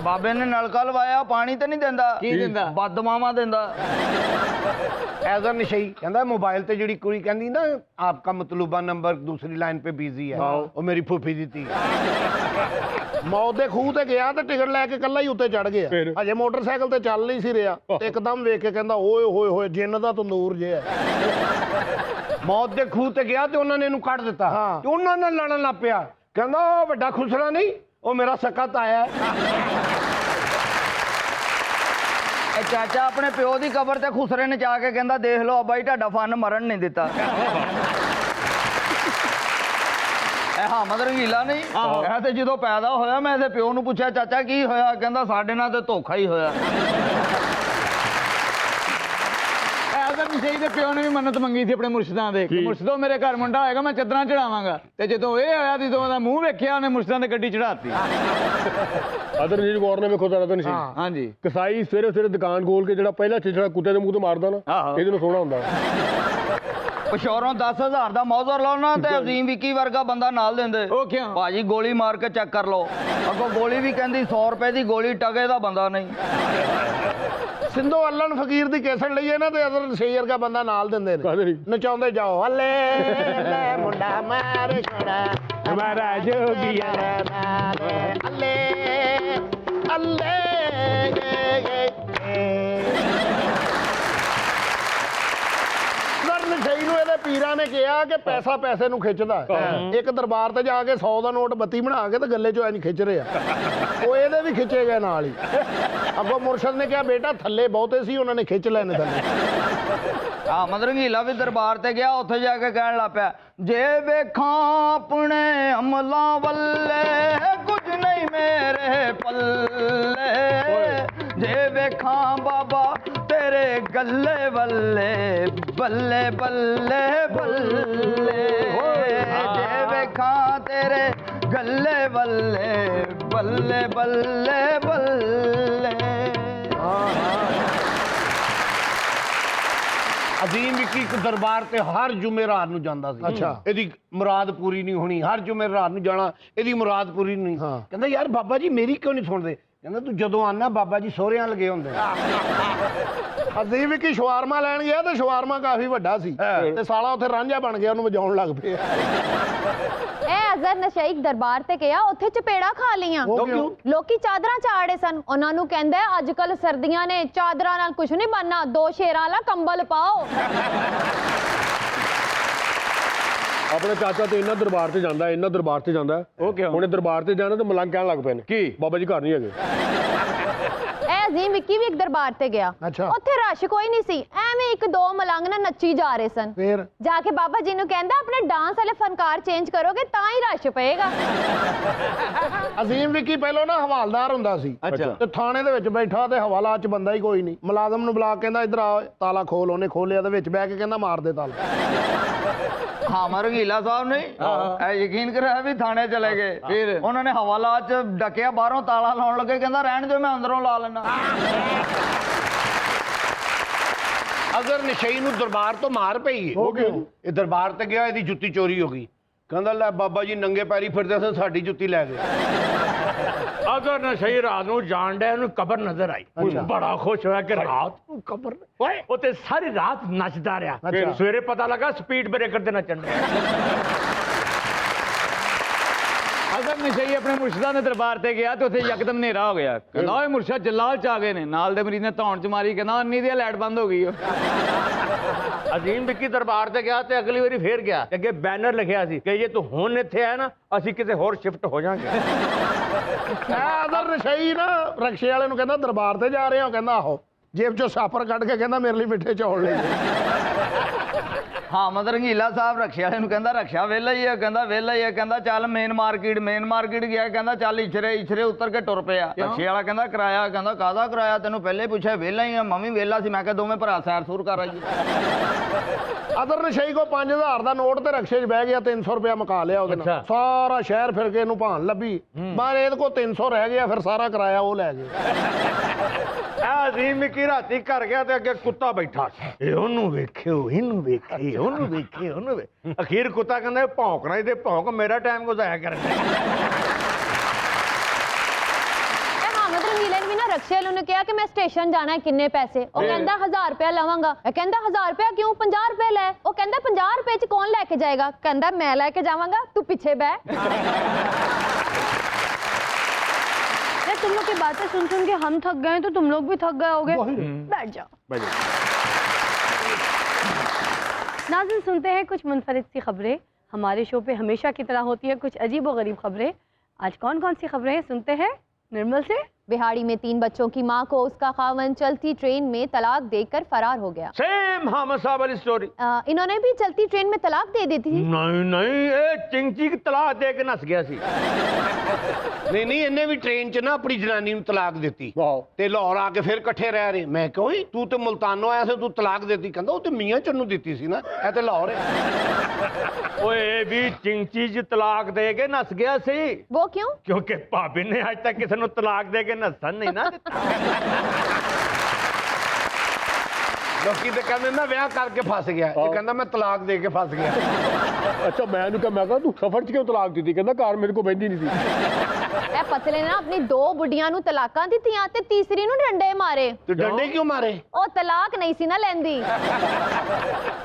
ਬਾਬੇ ਨੇ ਨਲਕਾ ਲਵਾਇਆ, ਪਾਣੀ ਤੇ ਨਹੀਂ ਦਿੰਦਾ। ਕੀ ਦਿੰਦਾ? ਬਦਮਾਵਾ ਦਿੰਦਾ। ਐਜ਼ਰ ਨਸ਼ਈ ਕਹਿੰਦਾ ਮੋਬਾਈਲ ਤੇ ਜਿਹੜੀ ਕੁੜੀ ਕਹਿੰਦੀ ਨਾ ਆਪਕਾ ਮਤਲੂਬਾ ਨੰਬਰ ਦੂਸਰੀ ਲਾਈਨ पे बिजी है, ਉਹ ਮੇਰੀ ਫੁੱਫੀ ਦੀ ਧੀ। ਮੌਤ ਦੇ ਖੂਹ ਤੇ ਗਿਆ ਤੇ ਟਿਕਟ ਲੈ ਕੇ ਇਕੱਲਾ ਹੀ ਉੱਤੇ ਚੜ ਗਿਆ। ਅਜੇ ਮੋਟਰਸਾਈਕਲ ਤੇ ਚੱਲ ਨਹੀਂ ਸੀ ਰਿਹਾ ਤੇ ਇੱਕਦਮ ਵੇਖ ਕੇ ਕਹਿੰਦਾ ਓਏ ਹੋਏ ਹੋਏ ਜਿੰਨ ਦਾ ਤੰਦੂਰ ਜੇ ਹੈ। ਮੌਤ ਦੇ ਖੂਹ ਤੇ ਗਿਆ ਤੇ ਉਹਨਾਂ ਨੇ ਇਹਨੂੰ ਕੱਢ ਦਿੱਤਾ ਤੇ ਉਹਨਾਂ ਨਾਲ ਲੜਨ ਲੱਗ ਪਿਆ। ਕਹਿੰਦਾ ਉਹ ਵੱਡਾ ਖੁਸਰਾ ਨਹੀਂ, ਉਹ ਮੇਰਾ ਸਕਾ ਤਾਇਆ ਹੈ। ਇਹ ਚਾਚਾ ਆਪਣੇ ਪਿਓ ਦੀ ਕਬਰ ਤੇ ਖੁਸਰੇ ਨੇ ਜਾ ਕੇ ਕਹਿੰਦਾ ਦੇਖ ਲਓ ਬਾਈ ਤੁਹਾਡਾ ਫਨ ਮਰਨ ਨਹੀਂ ਦਿੱਤਾ। ਇਹ ਹਾਮਦ ਰੰਗੀਲਾ ਨਹੀਂ, ਇਹ ਤੇ ਜਦੋਂ ਪੈਦਾ ਹੋਇਆ ਮੈਂ ਇਹਦੇ ਪਿਓ ਨੂੰ ਪੁੱਛਿਆ ਚਾਚਾ ਕੀ ਹੋਇਆ? ਕਹਿੰਦਾ ਸਾਡੇ ਨਾਲ ਤੇ ਧੋਖਾ ਹੀ ਹੋਇਆ। ਨਸ਼ਈ ਦੇ ਪਿਓ ਨੇ ਵੀ ਮੰਨਤ ਮੰਗੀ ਸੀ ਆਪਣੇ ਮੁਰਸ਼ਿਦਾਂ ਦੇ, ਮੁਰਸ਼ਿਦੋ ਮੇਰੇ ਘਰ ਮੁੰਡਾ ਹੋਏਗਾ ਮੈਂ ਚੱਦਰਾਂ ਚੜਾਵਾਂਗਾ। ਤੇ ਜਦੋਂ ਇਹ ਹੋਇਆ ਜਦੋਂ ਉਹਦਾ ਮੂੰਹ ਵੇਖਿਆ ਉਹਨੇ ਮੁਰਸ਼ਿਦਾਂ ਦੀ ਗੱਡੀ ਚੜਾਤੀ। ਅਦਰ ਜੀ ਗੌਰ ਨੇ ਵੇਖੋ ਤਾਂ ਨਹੀਂ। ਹਾਂਜੀ। ਕਸਾਈ ਸਵੇਰੇ ਸਵੇਰੇ ਦੁਕਾਨ ਖੋਲ ਕੇ ਜਿਹੜਾ ਪਹਿਲਾ ਚਿਚੜਾ ਕੁੱਤੇ ਦੇ ਮੂੰਹ ਤੇ ਮਾਰਦਾ ਨਾ, ਇਹਦੇ ਨੂੰ ਸੋਹਣਾ ਹੁੰਦਾ। ਪਸ਼ੌਰੋਂ 10,000 ਦਾ ਮੌਜ਼ਰ ਲਾਉਣਾ ਤੇ ਅਜ਼ੀਮ ਵਿੱਕੀ ਵਰਗਾ ਬੰਦਾ ਨਾਲ ਦਿੰਦੇ। ਉਹ ਕਿਉਂ? ਭਾਜੀ ਗੋਲੀ ਮਾਰ ਕੇ ਚੈੱਕ ਕਰ ਲਓ। ਅੱਗੋਂ ਗੋਲੀ ਵੀ ਕਹਿੰਦੀ 100 ਰੁਪਏ ਦੀ ਗੋਲੀ, ਟਗੇ ਦਾ ਬੰਦਾ ਨਹੀਂ। ਸਿੰਧੋ ਅੱਲਣ ਫਕੀਰ ਦੀ ਕੇਸਣ ਲਈਏ ਨਾ ਤੇ ਅਦਰ ਨਸ਼ਈ ਵਰਗਾ ਬੰਦਾ ਨਾਲ ਦਿੰਦੇ ਨੇ, ਨਚਾਉਂਦੇ ਜਾਓ ਹੱਲੇ ਲੈ ਮੁੰਡਾ ਮਾਰ ਛੜਾ ਹਮਾਰਾ ਜੋਗੀਆ ਹੱਲੇ ਹੱਲੇ। ਨਸ਼ਈ ਨੂੰ ਇਹਦੇ ਪੀਰਾਂ ਨੇ ਕਿਹਾ ਕਿ ਪੈਸਾ ਪੈਸੇ ਨੂੰ ਖਿੱਚਦਾ। ਇੱਕ ਦਰਬਾਰ ਤੇ ਜਾ ਕੇ 100 ਦਾ ਨੋਟ 32 ਬਣਾ ਕੇ ਤੇ ਗੱਲੇ ਚੋਂ ਇੰਜ ਖਿੱਚ ਰਿਹਾ, ਉਹ ਇਹਦੇ ਵੀ ਖਿੱਚੇ ਗਏ ਨਾਲ ਹੀ। ਅੱਗੋਂ ਮੁਰਸ਼ਦ ਨੇ ਕਿਹਾ ਬੇਟਾ ਥੱਲੇ ਬਹੁਤੇ ਸੀ, ਉਹਨਾਂ ਨੇ ਖਿੱਚ ਲੈਣੇ ਥੱਲੇ। ਹਾਮਦ ਰੰਗੀਲਾ ਵੀ ਦਰਬਾਰ ਤੇ ਗਿਆ, ਉੱਥੇ ਜਾ ਕੇ ਕਹਿਣ ਲੱਗ ਪਿਆ ਜੇ ਵੇਖਾਂ ਆਪਣੇ ਅਮਲਾਂ ਵੱਲੇ ਕੁਝ ਨਹੀਂ ਮੇਰੇ ਪੱਲੇ, ਜੇ ਵੇਖਾਂ ਬਾਬਾ ਤੇਰੇ ਗੱਲੇ ਵੱਲੇ ਬੱਲੇ ਬੱਲੇ ਬੱਲੇ, ਜੇ ਵੇਖਾਂ ਤੇਰੇ ਗੱਲੇ ਵੱਲੇ ਬੱਲੇ ਬੱਲੇ ਬੱਲੇ। ਅਜ਼ੀਮ ਵਿੱਕੀ ਇੱਕ ਦਰਬਾਰ ਤੇ ਹਰ ਜੁਮੇਰਾਤ ਨੂੰ ਜਾਂਦਾ ਸੀ। ਅੱਛਾ। ਇਹਦੀ ਮੁਰਾਦ ਪੂਰੀ ਨਹੀਂ ਹੋਣੀ, ਹਰ ਜੁਮੇਰਾਤ ਨੂੰ ਜਾਣਾ, ਇਹਦੀ ਮੁਰਾਦ ਪੂਰੀ ਨਹੀਂ। ਹਾਂ। ਕਹਿੰਦਾ ਯਾਰ ਬਾਬਾ ਜੀ ਮੇਰੀ ਕਿਉਂ ਨਹੀਂ ਸੁਣਦੇ? ਕਹਿੰਦਾ ਤੂੰ ਜਦੋਂ ਆਨਾ ਬਾਬਾ ਜੀ ਸਹੁਰਿਆਂ ਲੱਗੇ ਹੁੰਦੇ। ਅਸੀਂ ਵੀ ਕੀ ਸ਼ਵਾਰਮਾ ਲੈਣ ਗਿਆ ਤੇ ਸ਼ਵਾਰਮਾ ਕਾਫੀ ਵੱਡਾ ਸੀ ਤੇ ਸਾਲਾ ਉੱਥੇ ਰਾਂਝਾ ਬਣ ਗਿਆ, ਉਹਨੂੰ ਵਜਾਉਣ ਲੱਗ ਪਿਆ। ਇਹ ਅਜ਼ਰ ਨਸ਼ਈਕ ਦਰਬਾਰ ਤੇ ਗਿਆ, ਉੱਥੇ ਚਪੇੜਾ ਖਾ ਲੀਆਂ। ਉਹ ਕਿਉਂ? ਲੋਕੀ ਚਾਦਰਾਂ ਚਾੜੇ ਸਨ, ਉਹਨਾਂ ਨੂੰ ਕਹਿੰਦਾ ਅੱਜ ਕੱਲ ਸਰਦੀਆਂ ਨੇ, ਚਾਦਰਾਂ ਨਾਲ ਕੁਝ ਨਹੀਂ ਬਣਨਾ, 2 ਸ਼ੇਰਾਂ ਵਾਲਾ ਕੰਬਲ ਪਾਓ। ਆਪਣਾ ਚਾਚਾ ਤੇ ਇਹਨਾਂ ਦਰਬਾਰ ਤੇ ਜਾਂਦਾ, ਇਹਨਾਂ ਦਰਬਾਰ ਤੇ ਜਾਂਦਾ। ਉਹ ਕਿਉਂ? ਹੁਣੇ ਦਰਬਾਰ ਤੇ ਜਾਣਾ ਤੇ ਮਲੰਗ ਕਹਿਣ ਲੱਗ ਪਏ ਨੇ ਕੀ? ਬਾਬਾ ਜੀ ਘਰ ਨਹੀਂ ਹੈਗੇ। ਇਹ ਅਜ਼ੀਮ ਵਿੱਕੀ ਵੀ ਇੱਕ ਦਰਬਾਰ ਤੇ ਗਿਆ, ਅੱਛਾ। ਉੱਥੇ ਰਸ਼ ਕੋਈ ਨਹੀਂ ਸੀ, ਐਵੇਂ 1-2 ਮਲੰਗ ਨਾ ਨੱਚੀ ਜਾ ਰਹੇ ਸਨ। ਫੇਰ ਜਾ ਕੇ ਬਾਬਾ ਜੀ ਨੂੰ ਕਹਿੰਦਾ ਆਪਣੇ ਡਾਂਸ ਵਾਲੇ ਫਨਕਾਰ ਚੇਂਜ ਕਰੋਗੇ ਤਾਂ ਹੀ ਰਸ਼ ਪਏਗਾ। ਅਜ਼ੀਮ ਵਿੱਕੀ ਪਹਿਲਾਂ ਨਾ ਹਵਾਲਦਾਰ ਹੁੰਦਾ ਸੀ। ਅੱਛਾ। ਤੇ ਥਾਣੇ ਦੇ ਵਿੱਚ ਬੈਠਾ ਤੇ ਹਵਾਲਾ 'ਚ ਬੰਦਾ ਹੀ ਕੋਈ ਨਹੀਂ। ਮੁਲਾਜ਼ਮ ਨੂੰ ਬੁਲਾ ਕੇ ਕਹਿੰਦਾ ਇੱਧਰ ਆ, ਤਾਲਾ ਖੋਲ। ਉਹਨੇ ਖੋਲਿਆ ਤੇ ਵਿੱਚ ਬਹਿ ਕੇ ਕਹਿੰਦਾ ਮਾਰ ਦੇ ਤਾਲਾ। ਹਾਂ ਰੰਗੀਲਾ ਸਾਹਿਬ ਨੇ ਯਕੀਨ ਕਰਿਆ ਵੀ ਥਾਣੇ ਚਲੇ ਗਏ। ਫਿਰ ਉਹਨਾਂ ਨੇ ਹਵਾਲਾ 'ਚ ਡੱਕਿਆ, ਬਾਹਰੋਂ ਤਾਲਾ ਲਾਉਣ ਲੱਗੇ, ਕਹਿੰਦਾ ਰਹਿਣ ਦਿਓ ਮੈਂ ਅੰਦਰੋਂ ਲਾ ਲੈਣਾ। ਅਜ਼ਰ ਨਸ਼ਈ ਨੂੰ ਦਰਬਾਰ ਤੋਂ ਮਾਰ ਪਈ। ਉਹ ਕਿਉਂ? ਇਹ ਦਰਬਾਰ ਤੇ ਗਿਆ, ਇਹਦੀ ਜੁੱਤੀ ਚੋਰੀ ਹੋ ਗਈ। ਕਹਿੰਦਾ ਲੈ ਬਾਬਾ ਜੀ ਨੰਗੇ ਪੈਰੀ ਫਿਰਦੇ ਸਨ, ਸਾਡੀ ਜੁੱਤੀ ਲੈ ਗਏ। ਅਗਰ ਨਸ਼ਈ ਰਾਤ ਨੂੰ ਜਾਣ ਡਿਆ, ਉਹਨੂੰ ਕਬਰ ਨਜ਼ਰ ਆਈ। ਬੜਾ ਖੁਸ਼ ਹੋਇਆ ਕਿ ਰਾਤ ਨੂੰ ਕਬਰ। ਓਏ ਉਹ ਤੇ ਸਾਰੀ ਰਾਤ ਨੱਚਦਾ ਰਿਹਾ। ਫਿਰ ਸਵੇਰੇ ਪਤਾ ਲੱਗਾ ਸਪੀਡ ਬ੍ਰੇਕਰ ਤੇ ਨੱਚਣ ਡਿਆ। ਅਗਰ ਨਸ਼ਈ ਆਪਣੇ ਮੁਰਸ਼ਿਦਾਂ ਦੇ ਦਰਬਾਰ ਤੇ ਗਿਆ ਤੇ ਉੱਥੇ ਯਕਦਮ ਹਨੇਰਾ ਹੋ ਗਿਆ। ਕਹਿੰਦਾ ਓਏ ਮੁਰਸ਼ਿਦ ਜਲਾਲ ਚ ਆ ਗਏ ਨੇ। ਨਾਲ ਦੇ ਮਰੀਜ਼ ਨੇ ਧੌਣ ਚ ਮਾਰੀ, ਕਹਿੰਦਾ ਅੰਨੀ ਦੀ ਲਾਈਟ ਬੰਦ ਹੋ ਗਈ। ਅਜ਼ੀਮ ਵਿੱਕੀ ਦਰਬਾਰ ਤੇ ਗਿਆ ਤੇ ਅਗਲੀ ਵਾਰੀ ਫੇਰ ਗਿਆ। ਅੱਗੇ ਬੈਨਰ ਲਿਖਿਆ ਸੀ ਕਿ ਜੇ ਤੂੰ ਹੁਣ ਇੱਥੇ ਆਇਆ ਨਾ, ਅਸੀਂ ਕਿਤੇ ਹੋਰ ਸ਼ਿਫਟ ਹੋ ਜਾਾਂਗੇ। ਅਦਰ ਨਸ਼ਈ ਨਾ ਰਕਸ਼ੇ ਵਾਲੇ ਨੂੰ ਕਹਿੰਦਾ ਦਰਬਾਰ ਤੇ ਜਾ ਰਹੇ ਹੋ? ਕਹਿੰਦਾ ਆਹੋ। ਜੇਬ 'ਚੋਂ ਸਾਪਰ ਕੱਢ ਕੇ ਕਹਿੰਦਾ ਮੇਰੇ ਲਈ ਮਿੱਠੇ ਚੌਲ ਲੈ ਹਾਂ ਰੰਗੀਲਾ ਸਾਹਿਬ ਰਕਸ਼ੇ ਵਾਲੇ ਨੂੰ ਕਹਿੰਦਾ ਰਕਸ਼ਾ ਵਿਹਲਾ ਹੀ ਹੈ। ਕਹਿੰਦਾ ਵਿਹਲਾ ਹੀ ਹੈ। ਕਹਿੰਦਾ ਚੱਲ ਮੇਨ ਮਾਰਕੀਟ ਗਿਆ। ਕਹਿੰਦਾ ਚੱਲ ਇਛਰੇ ਉਤਰ ਕੇ ਟੁਰ ਪਿਆ। ਰਕਸ਼ੇ ਵਾਲਾ ਕਹਿੰਦਾ ਕਿਰਾਇਆ? ਕਹਿੰਦਾ ਕਾਹਦਾ ਕਿਰਾਇਆ? ਤੈਨੂੰ ਪਹਿਲੇ ਪੁੱਛਿਆ, ਵਿਹਲਾ ਹੀ ਆ। ਮੈਂ ਵੀ ਵਿਹਲਾ ਸੀ। ਮੈਂ ਕਿਹਾ ਦੋਵੇਂ ਭਰਾ ਸੈਰ ਸੂਰ ਕਰ ਆਈਏ। ਅਦਰ ਨਸ਼ਈ ਕੋ 5000 ਦਾ ਨੋਟ ਤੇ ਰਕਸ਼ੇ 'ਚ ਬਹਿ ਗਿਆ, 300 ਰੁਪਇਆ ਮੁਕਾ ਲਿਆ ਉਹਦੇ ਨਾਲ। ਸਾਰਾ ਸ਼ਹਿਰ ਫਿਰ ਕੇ ਇਹਨੂੰ ਭਾਣ ਲੱਭੀ, ਪਰ ਇਹਦੇ ਕੋਲ 300 ਰਹਿ ਗਿਆ। ਫਿਰ ਸਾਰਾ ਕਿਰਾਇਆ ਉਹ ਲੈ ਗਏ। ਅਜ਼ੀਮ ਵਿੱਕੀ ਰਾਤੀ ਘਰ ਗਿਆ ਤੇ ਅੱਗੇ ਕੁੱਤਾ ਬੈਠਾ। ਇਹ ਉਹਨੂੰ ਵੇਖਿਓ, ਇਹਨੂੰ ਵੇਖੀ, ਉਹਨੂੰ ਵੇਖੀ, ਉਹਨੂੰ ਵੇਖ। ਅਖੀਰ ਕੁੱਤਾ ਕਹਿੰਦਾ ਭੌਂਕਣਾ ਇਹਦੇ ਭੌਂਕ, ਮੇਰਾ ਟਾਈਮ ਗੁਜ਼ਾਰਿਆ ਕਰ। ਰਕਸ਼ੇ ਵਾਲੇ ਨੇ ਕਿਹਾ ਕਿ ਮੈਂ ਸਟੇਸ਼ਨ ਜਾਣਾ ਹੈ, ਕਿੰਨੇ ਪੈਸੇ? ਉਹ ਕਹਿੰਦਾ 1000 ਰੁਪਇਆ ਲਵਾਂਗਾ। ਇਹ ਕਹਿੰਦਾ 1000 ਰੁਪਇਆ ਕਿਉਂ? 50 ਰੁਪਏ ਲੈ। ਉਹ ਕਹਿੰਦਾ 50 ਰੁਪਏ ਚ ਕੌਣ ਲੈ ਕੇ ਜਾਏਗਾ? ਕਹਿੰਦਾ ਮੈਂ ਲੈ ਕੇ ਜਾਵਾਂਗਾ, ਤੂੰ ਪਿੱਛੇ बह। तुम लोग की बातें सुन सुन के हम थक गए तो तुम लोग भी थक गए होगे। बैठ जाओ। नाज़रीन, सुनते हैं कुछ मुनफरिद सी खबरें। हमारे शो पे हमेशा की तरह होती है कुछ अजीब व गरीब खबरें। आज कौन कौन सी खबरें सुनते हैं निर्मल से। बिहाड़ी में 3 बच्चों की मां को उसका खावन चलती ट्रेन में तलाक देकर फरार हो गया। सेम हामिद साहब वाली स्टोरी। इन्होंने भी चलती ट्रेन में तलाक दे दी थी। नहीं ये चिंची की तलाक दे के नस गया सी। ਨਹੀਂ ਇਹਨੇ ਵੀ ਟ੍ਰੇਨ 'ਚ ਨਾ ਆਪਣੀ ਜਨਾਨੀ ਨੂੰ ਤਲਾਕ ਦਿੱਤੀ ਤੇ ਲਾਹੌਰ ਆ ਕੇ ਫਿਰ ਇਕੱਠੇ ਰਹਿ ਰਹੇ। ਮੈਂ ਕਿਹਾ ਓਏ ਤੂੰ ਤੇ ਮੁਲਤਾਨੋਂ ਆਇਆ ਸੀ, ਤੂੰ ਤਲਾਕ ਦਿੱਤੀ? ਕਹਿੰਦਾ ਉਹ ਤੇ ਮੀਆਂ ਚੰਨੂ ਦਿੱਤੀ ਸੀ ਨਾ, ਇਹ ਤੇ ਲਾਹੌਰ ਹੈ। ਓਏ ਵੀ चिंची च तलाक दे के नस गया सी। वो क्यों? क्योंकि भाभी ने आज तक किसी को तलाक दे के नसन नहीं ना दिता। ਲੋਕੀ ਤੇ ਕਹਿੰਦੇ ਨਾ ਵਿਆਹ ਕਰਕੇ ਫਸ ਗਿਆ, ਇਹ ਕਹਿੰਦਾ ਮੈਂ ਤਲਾਕ ਦੇ ਕੇ ਫਸ ਗਿਆ। ਅੱਛਾ ਮੈਂ ਇਹਨੂੰ ਕਿਹਾ, ਮੈਂ ਕਿਹਾ ਤੂੰ ਸਫ਼ਰ 'ਚ ਕਿਉਂ ਤਲਾਕ ਦਿੱਤੀ? ਕਹਿੰਦਾ ਘਰ ਮੇਰੇ ਕੋਲ ਬਹਿੰਦੀ ਨਹੀਂ ਸੀ। ਇਹ ਪਤਲੇ ਨੇ ਆਪਣੀ 2 ਬੁੱਢੀਆਂ ਨੂੰ ਤਲਾਕਾਂ ਦਿੱਤੀਆਂ ਤੇ ਤੀਸਰੀ ਨੂੰ ਡੰਡੇ ਮਾਰੇ। ਤੇ ਡੰਡੇ ਕਿਉਂ ਮਾਰੇ? ਉਹ ਤਲਾਕ ਨਹੀਂ ਸੀ ਨਾ ਲੈਂਦੀ।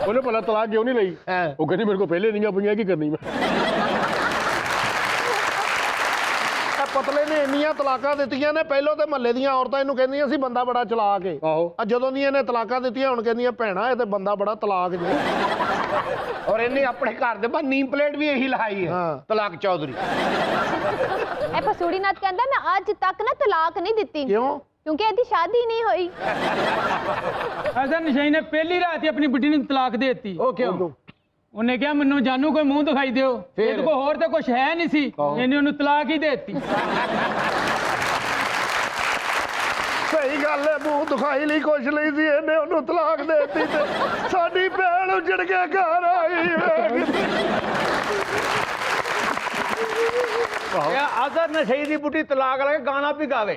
ਉਹਨੇ ਭਲਾ ਤਲਾਕ ਕਿਉਂ ਨਹੀਂ ਲਈ? ਉਹ ਕਹਿੰਦੀ ਮੇਰੇ ਕੋਲ ਪਹਿਲੇ ਨਹੀਂ ਪਈਆਂ, ਕੀ ਕਰਨੀ ਮੈਂ। ਪਤਲੇ ਨੇ ਇੰਨੀਆਂ ਤਲਾਕਾਂ ਦਿੱਤੀਆਂ ਨੇ, ਪਹਿਲੋਂ ਤੇ ਮਹੱਲੇ ਦੀਆਂ ਔਰਤਾਂ ਇਹਨੂੰ ਕਹਿੰਦੀਆਂ ਸੀ ਬੰਦਾ ਬੜਾ ਚਲਾਕ ਏ। ਆ ਜਦੋਂ ਦੀਆਂ ਇਹਨੇ ਤਲਾਕਾਂ ਦਿੱਤੀਆਂ ਹੁਣ ਕਹਿੰਦੀਆਂ ਭੈਣਾ ਇਹ ਤੇ ਬੰਦਾ ਬੜਾ ਤਲਾਕ ਜੇ। ਔਰ ਇਹਨੇ ਆਪਣੇ ਘਰ ਦੇ ਬਾਹਰ ਨੀਮ ਪਲੇਟ ਵੀ ਇਹੀ ਲਹਾਈ ਹੈ, ਤਲਾਕ ਚੌਧਰੀ। ਇਹ ਪਸੂੜੀ ਨਾਥ ਕਹਿੰਦਾ ਮੈਂ ਅੱਜ ਤੱਕ ਨਾ ਤਲਾਕ ਨਹੀਂ ਦਿੱਤੀ। ਕਿਉਂ? ਕਿਉਂਕਿ ਇਹਦੀ ਸ਼ਾਦੀ ਨਹੀਂ ਹੋਈ। ਅਜ਼ਰ ਨਸ਼ਈ ਨੇ ਪਹਿਲੀ ਰਾਤ ਹੀ ਆਪਣੀ ਬੁੱਢੀ ਨੂੰ ਤਲਾਕ ਦੇ ਦਿੱਤੀ। ਉਹ ਕਿਉਂ? ਉਹਨੇ ਕਿਹਾ ਮੈਨੂੰ ਜਾਨੂ ਕੋਈ ਮੂੰਹ ਦਿਖਾਈ ਦਿਓ। ਇਹਦੇ ਕੋਲ ਹੋਰ ਤਾਂ ਕੁਝ ਹੈ ਨਹੀਂ ਸੀ, ਇਹਨੇ ਉਹਨੂੰ ਤਲਾਕ ਹੀ ਦੇ ਦਿੱਤੀ। ਸਹੀ ਗੱਲ ਹੈ, ਮੂੰਹ ਦਿਖਾਈ ਲਈ ਕੁਛ ਲਈ ਸੀ, ਇਹਨੇ ਉਹਨੂੰ ਤਲਾਕ ਦੇ ਦਿੱਤੀ ਤੇ ਸਾਡੀ ਭੈਣ ਉਜੜ ਕੇ ਘਰ ਆਈ। अजर नशई दी बुढ़ी तलाक लगे गाना भी गावे।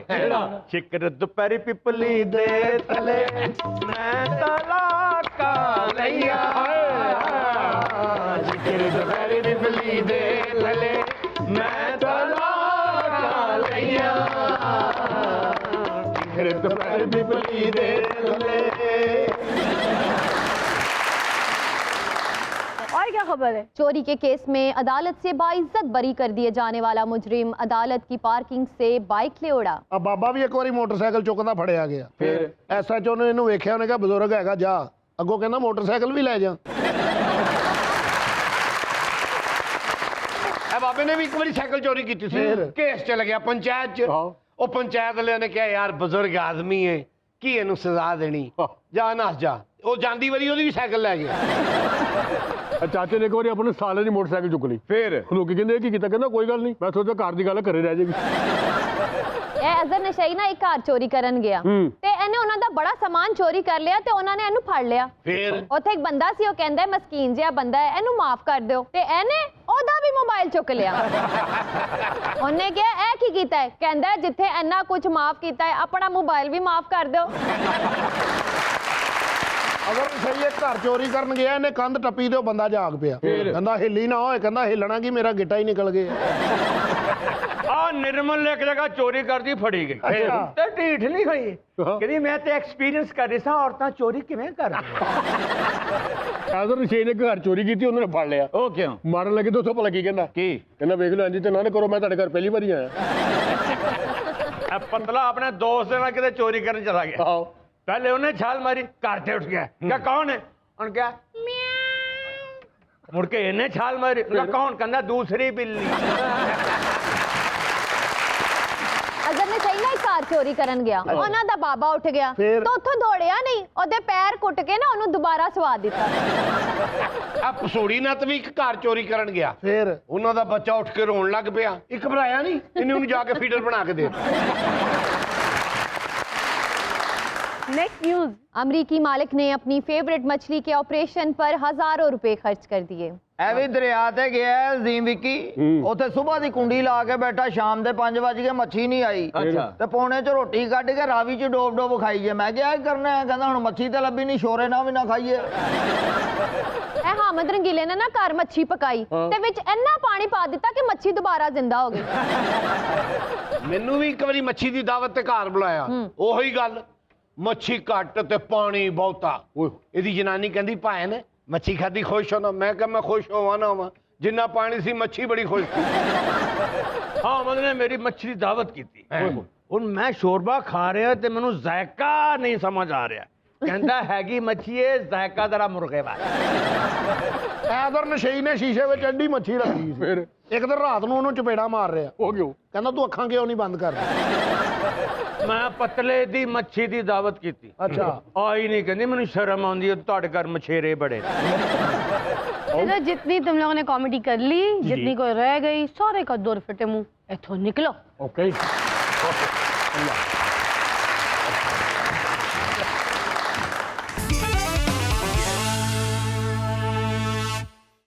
शिकर दोपहरी पिपली दे तले मैं तलाका ਪਿਪਲੀ ਦੇ ਥੱਲੇ ਮੈਂ ਤਲਾਕਾਂ ਲਈਆਂ ਖਿਰਦ ਪੈਰ ਪਿਪਲੀ ਦੇ ਥੱਲੇ। और क्या खबर है? चोरी के केस में अदालत से बाइज्जत बरी कर दिए जाने वाला मुजरिम अदालत की पार्किंग से बाइक ले उड़ा। ਆ ਬਾਬਾ ਵੀ ਇੱਕ ਵਾਰੀ ਮੋਟਰਸਾਈਕਲ ਚੁੱਕਦਾ ਫੜਿਆ ਗਿਆ। ਫਿਰ ਐਸਐਚਓ ਨੇ ਇਹਨੂੰ ਵੇਖਿਆ, ਉਹਨੇ ਕਿਹਾ ਬਜ਼ੁਰਗ ਹੈਗਾ ਜਾ, ਅੱਗੋਂ ਕਹਿੰਦਾ ਮੋਟਰਸਾਈਕਲ ਵੀ ਲੈ ਜਾ। ਇਹ ਬਾਬੇ ਨੇ ਵੀ ਇੱਕ ਵਾਰੀ ਸਾਈਕਲ ਚੋਰੀ ਕੀਤੀ ਸੀ, ਕੇਸ ਚਲ ਗਿਆ ਪੰਚਾਇਤ ਚ। ਉਹ ਪੰਚਾਇਤ ਵਾਲਿਆਂ ਨੇ ਕਿਹਾ ਯਾਰ ਬਜ਼ੁਰਗ ਆਦਮੀ ਹੈ, ਕੀ ਇਹਨੂੰ ਸਜ਼ਾ ਦੇਣੀ, ਜਾ ਨੱਸ ਜਾ। ਉਹ ਜਾਂਦੀ ਵਾਰੀ ਉਹਦੀ ਵੀ ਸਾਈਕਲ ਲੈ ਗਿਆ। ਚਾਚੇ ਨੇ ਇੱਕ ਵਾਰੀ ਆਪਣੇ ਸਾਲੇ ਦੀ ਮੋਟਰਸਾਈਕਲ ਚੁੱਕ ਲਈ। ਫਿਰ ਲੋਕੀ ਕਹਿੰਦੇ ਇਹ ਕੀ ਕੀਤਾ, ਕਹਿੰਦਾ ਕੋਈ ਗੱਲ ਨਹੀਂ, ਮੈਂ ਸੋਚਿਆ ਘਰ ਦੀ ਗੱਲ ਘਰੇ ਰਹਿ ਜਾਏਗੀ। ਇਹ ਅਜ਼ਰ ਨਸ਼ਈ ਨਾ ਇੱਕ ਘਰ ਚੋਰੀ ਕਰਨ ਗਿਆ ਤੇ ਇਹਨੇ ਉਹਨਾਂ ਦਾ ਬੜਾ ਸਮਾਨ ਚੋਰੀ ਕਰ ਲਿਆ ਤੇ ਉਹਨਾਂ ਨੇ ਇਹਨੂੰ ਫੜ ਲਿਆ। ਫਿਰ ਉੱਥੇ ਇੱਕ ਬੰਦਾ ਸੀ, ਉਹ ਕਹਿੰਦਾ ਮਸਕੀਨ ਜਿਹਾ ਬੰਦਾ ਹੈ, ਇਹਨੂੰ ਮਾਫ ਕਰ ਦਿਓ, ਤੇ ਇਹਨੇ ਉਹਦਾ ਵੀ ਮੋਬਾਈਲ ਚੁੱਕ ਲਿਆ। ਉਹਨੇ ਕਿਹਾ ਇਹ ਕੀ ਕੀਤਾ ਹੈ, ਕਹਿੰਦਾ ਜਿੱਥੇ ਇੰਨਾ ਕੁਝ ਮਾਫ ਕੀਤਾ ਹੈ ਆਪਣਾ ਮੋਬਾਈਲ ਵੀ ਮਾਫ ਕਰ ਦਿਓ। ਅਗਰ ਸਹੀ ਇੱਕ ਘਰ ਚੋਰੀ ਕਰਨ ਗਿਆ, ਇਹਨੇ ਕੰਧ ਟੱਪੀ ਤੇ ਉਹ ਬੰਦਾ ਜਾਗ ਪਿਆ, ਕਹਿੰਦਾ ਹਿੱਲੀ ਨਾ ਹੋਏ, ਕਹਿੰਦਾ ਹਿੱਲਣਾ ਕੀ, ਮੇਰਾ ਗਿੱਟਾ ਹੀ ਨਿਕਲ ਗਿਆ। ਆ ਨਿਰਮਲ ਇੱਕ ਜਗ੍ਹਾ ਚੋਰੀ ਕਰਦੀ ਫੜੀ ਗਈ ਤੇ ਢੀਠ ਨਹੀਂ ਹੋਈ, ਕਹਿੰਦੀ ਮੈਂ ਤੇ ਐਕਸਪੀਰੀਅੰਸ ਕਰ ਰਹੀ ਸਾਂ ਔਰਤਾਂ ਚੋਰੀ ਕਿਵੇਂ ਕਰਦੀਆਂ। ਆਦਰ ਨਸ਼ੇ ਨੇ ਇੱਕ ਘਰ ਚੋਰੀ ਕੀਤੀ, ਉਹਨਾਂ ਨੇ ਫੜ ਲਿਆ। ਉਹ ਕਿਉਂ? ਮਾਰਨ ਲੱਗੇ ਤਾਂ ਉੱਥੋਂ ਭਲਾ ਕੀ ਕਹਿੰਦਾ, ਕੀ ਕਹਿੰਦਾ ਵੇਖ ਲਓ ਇੰਜ ਤੇ ਨਾ ਕਰੋ, ਮੈਂ ਤੁਹਾਡੇ ਘਰ ਪਹਿਲੀ ਵਾਰੀ ਆਇਆ। ਇਹ ਪਤਲਾ ਆਪਣੇ ਦੋਸਤ ਦੇ ਨਾਲ ਕਿਤੇ ਚੋਰੀ ਕਰਨ ਚਲਾ ਗਿਆ। ਆਹੋ पहले उन्हें छाल मारी, घर से उठ गया, क्या कौन है, उन्होंने क्या मुड़ के इन्हें छाल मारी, उनका कौन, कहना दूसरी बिल्ली। ਅਜ਼ਰ ਨਸ਼ਈ ਨਾ ਇੱਕ ਘਰ ਚੋਰੀ ਕਰਨ ਗਿਆ, ਉਹਨਾਂ ਦਾ ਬਾਬਾ ਉੱਠ ਗਿਆ ਤਾਂ ਉੱਥੋਂ ਦੌੜਿਆ ਨਹੀਂ, ਉਹਦੇ ਪੈਰ ਕੁੱਟ ਕੇ ਨਾ ਉਹਨੂੰ ਦੁਬਾਰਾ ਸਵਾ ਦਿੱਤਾ। ਆ ਪਸੂੜੀ ਨੱਤ ਵੀ ਇੱਕ ਘਰ ਚੋਰੀ ਕਰਨ ਗਿਆ, ਫਿਰ ਉਹਨਾਂ ਦਾ ਬੱਚਾ ਉੱਠ ਕੇ ਰੋਣ ਲੱਗ ਪਿਆ, ਇੱਕ ਭਰਾਇਆ ਨਹੀਂ, ਇਹਨੇ ਉਹਨੂੰ ਜਾ ਕੇ ਫੀਡਰ ਬਣਾ ਕੇ ਦੇ। Next news. अमरीकी मालिक ने अपनी फेवरेट मछली के ऑपरेशन पर हजारों रुपए खर्च कर दिए। ਇਹ ਵੀ ਦਰਿਆ ਤੇ ਗਿਆ ਜ਼ੀਮ ਵਿੱਕੀ, ਉੱਥੇ ਸਵੇਰ ਦੀ ਕੁੰਡੀ ਲਾ ਕੇ ਬੈਠਾ, ਸ਼ਾਮ ਦੇ 5 ਵਜ ਗਏ ਮੱਛੀ ਨਹੀਂ ਆਈ ਤੇ ਪੌਣੇ ਚ ਰੋਟੀ ਕੱਢ ਕੇ ਰਾਵੀ ਚ ਡੋਬ ਡੋਬ ਖਾਈਏ। ਮੈਂ ਕਿਹਾ ਕੀ ਕਰਨਾ ਹੈ, ਕਹਿੰਦਾ ਹੁਣ ਮੱਛੀ ਤੇ ਲੱਭੀ ਨਹੀਂ, ਸ਼ੋਰੇ ਨਾਲ ਵੀ ਨਾ ਖਾਈਏ। ਇਹ ਹਾਮਦ ਰੰਗੀਲੇ ਨੇ ਨਾ ਘਰ ਮੱਛੀ ਪਕਾਈ ਤੇ ਵਿੱਚ ਇੰਨਾ ਪਾਣੀ ਪਾ ਦਿੱਤਾ ਕਿ ਮੱਛੀ ਦੁਬਾਰਾ ਜ਼ਿੰਦਾ ਹੋ ਗਈ। ਮੈਨੂੰ ਵੀ ਇੱਕ ਵਾਰੀ ਮੱਛੀ ਦੀ ਦਾਵਤ ਤੇ ਘਰ ਬੁਲਾਇਆ, ਉਹੀ ਗੱਲ, ਮੱਛੀ ਘੱਟ ਤੇ ਪਾਣੀ ਬਹੁਤਾ। ਇਹਦੀ ਜਨਾਨੀ ਕਹਿੰਦੀ ਭਾਏ ਨੇ ਮੱਛੀ ਖਾਦੀ ਖੁਸ਼ ਹੋਣਾ, ਮੈਂ ਕਿਹਾ ਮੈਂ ਖੁਸ਼ ਹੋਵਾਂ ਨਾ ਹੋਵਾਂ, ਜਿੰਨਾ ਪਾਣੀ ਸੀ ਮੱਛੀ ਬੜੀ ਖੁਸ਼ ਸੀ। हाँ मतलब मेरी मच्छी की दावत की थी, ਹੁਣ ਮੈਂ ਸ਼ੋਰਬਾ ਖਾ ਰਿਹਾ ਤੇ ਮੈਨੂੰ ਜ਼ਾਇਕਾ ਨਹੀਂ ਸਮਝ ਆ ਰਿਹਾ, ਕਹਿੰਦਾ ਹੈਗੀ ਮੱਛੀ ਏ, ਜ਼ਾਇਕਾ ਜ਼ਰਾ ਮੁਰਗੇ ਵਾਲਾ। ਐਦਰ ਨਸ਼ਈ ਨੇ ਸ਼ੀਸ਼ੇ ਵਿੱਚ ਐਡੀ ਮੱਛੀ ਰੱਖੀ ਸੀ, ਫਿਰ ਇੱਕ ਦਿਨ ਰਾਤ ਨੂੰ ਉਹਨੂੰ ਚਪੇੜਾ ਮਾਰ ਰਿਹਾ। ਉਹ ਕਿਉਂ? ਕਹਿੰਦਾ ਤੂੰ ਅੱਖਾਂ ਕਿਉਂ ਨਹੀਂ ਬੰਦ ਕਰਦਾ। ਮੈਂ ਪਤਲੇ ਦੀ ਮੱਛੀ ਦੀ ਦਾਵਤ ਕੀਤੀ, ਅੱਛਾ ਆਈ नहीं, कहती मैंने शर्म आती है, ਤੁਹਾਡੇ ਘਰ ਮਛੇਰੇ बड़े। चलो जितनी तुम लोगों ने कॉमेडी कर ली, जितनी कोई रह गई, सारे का दौर फिटे मुंह, इथों निकलो। ओके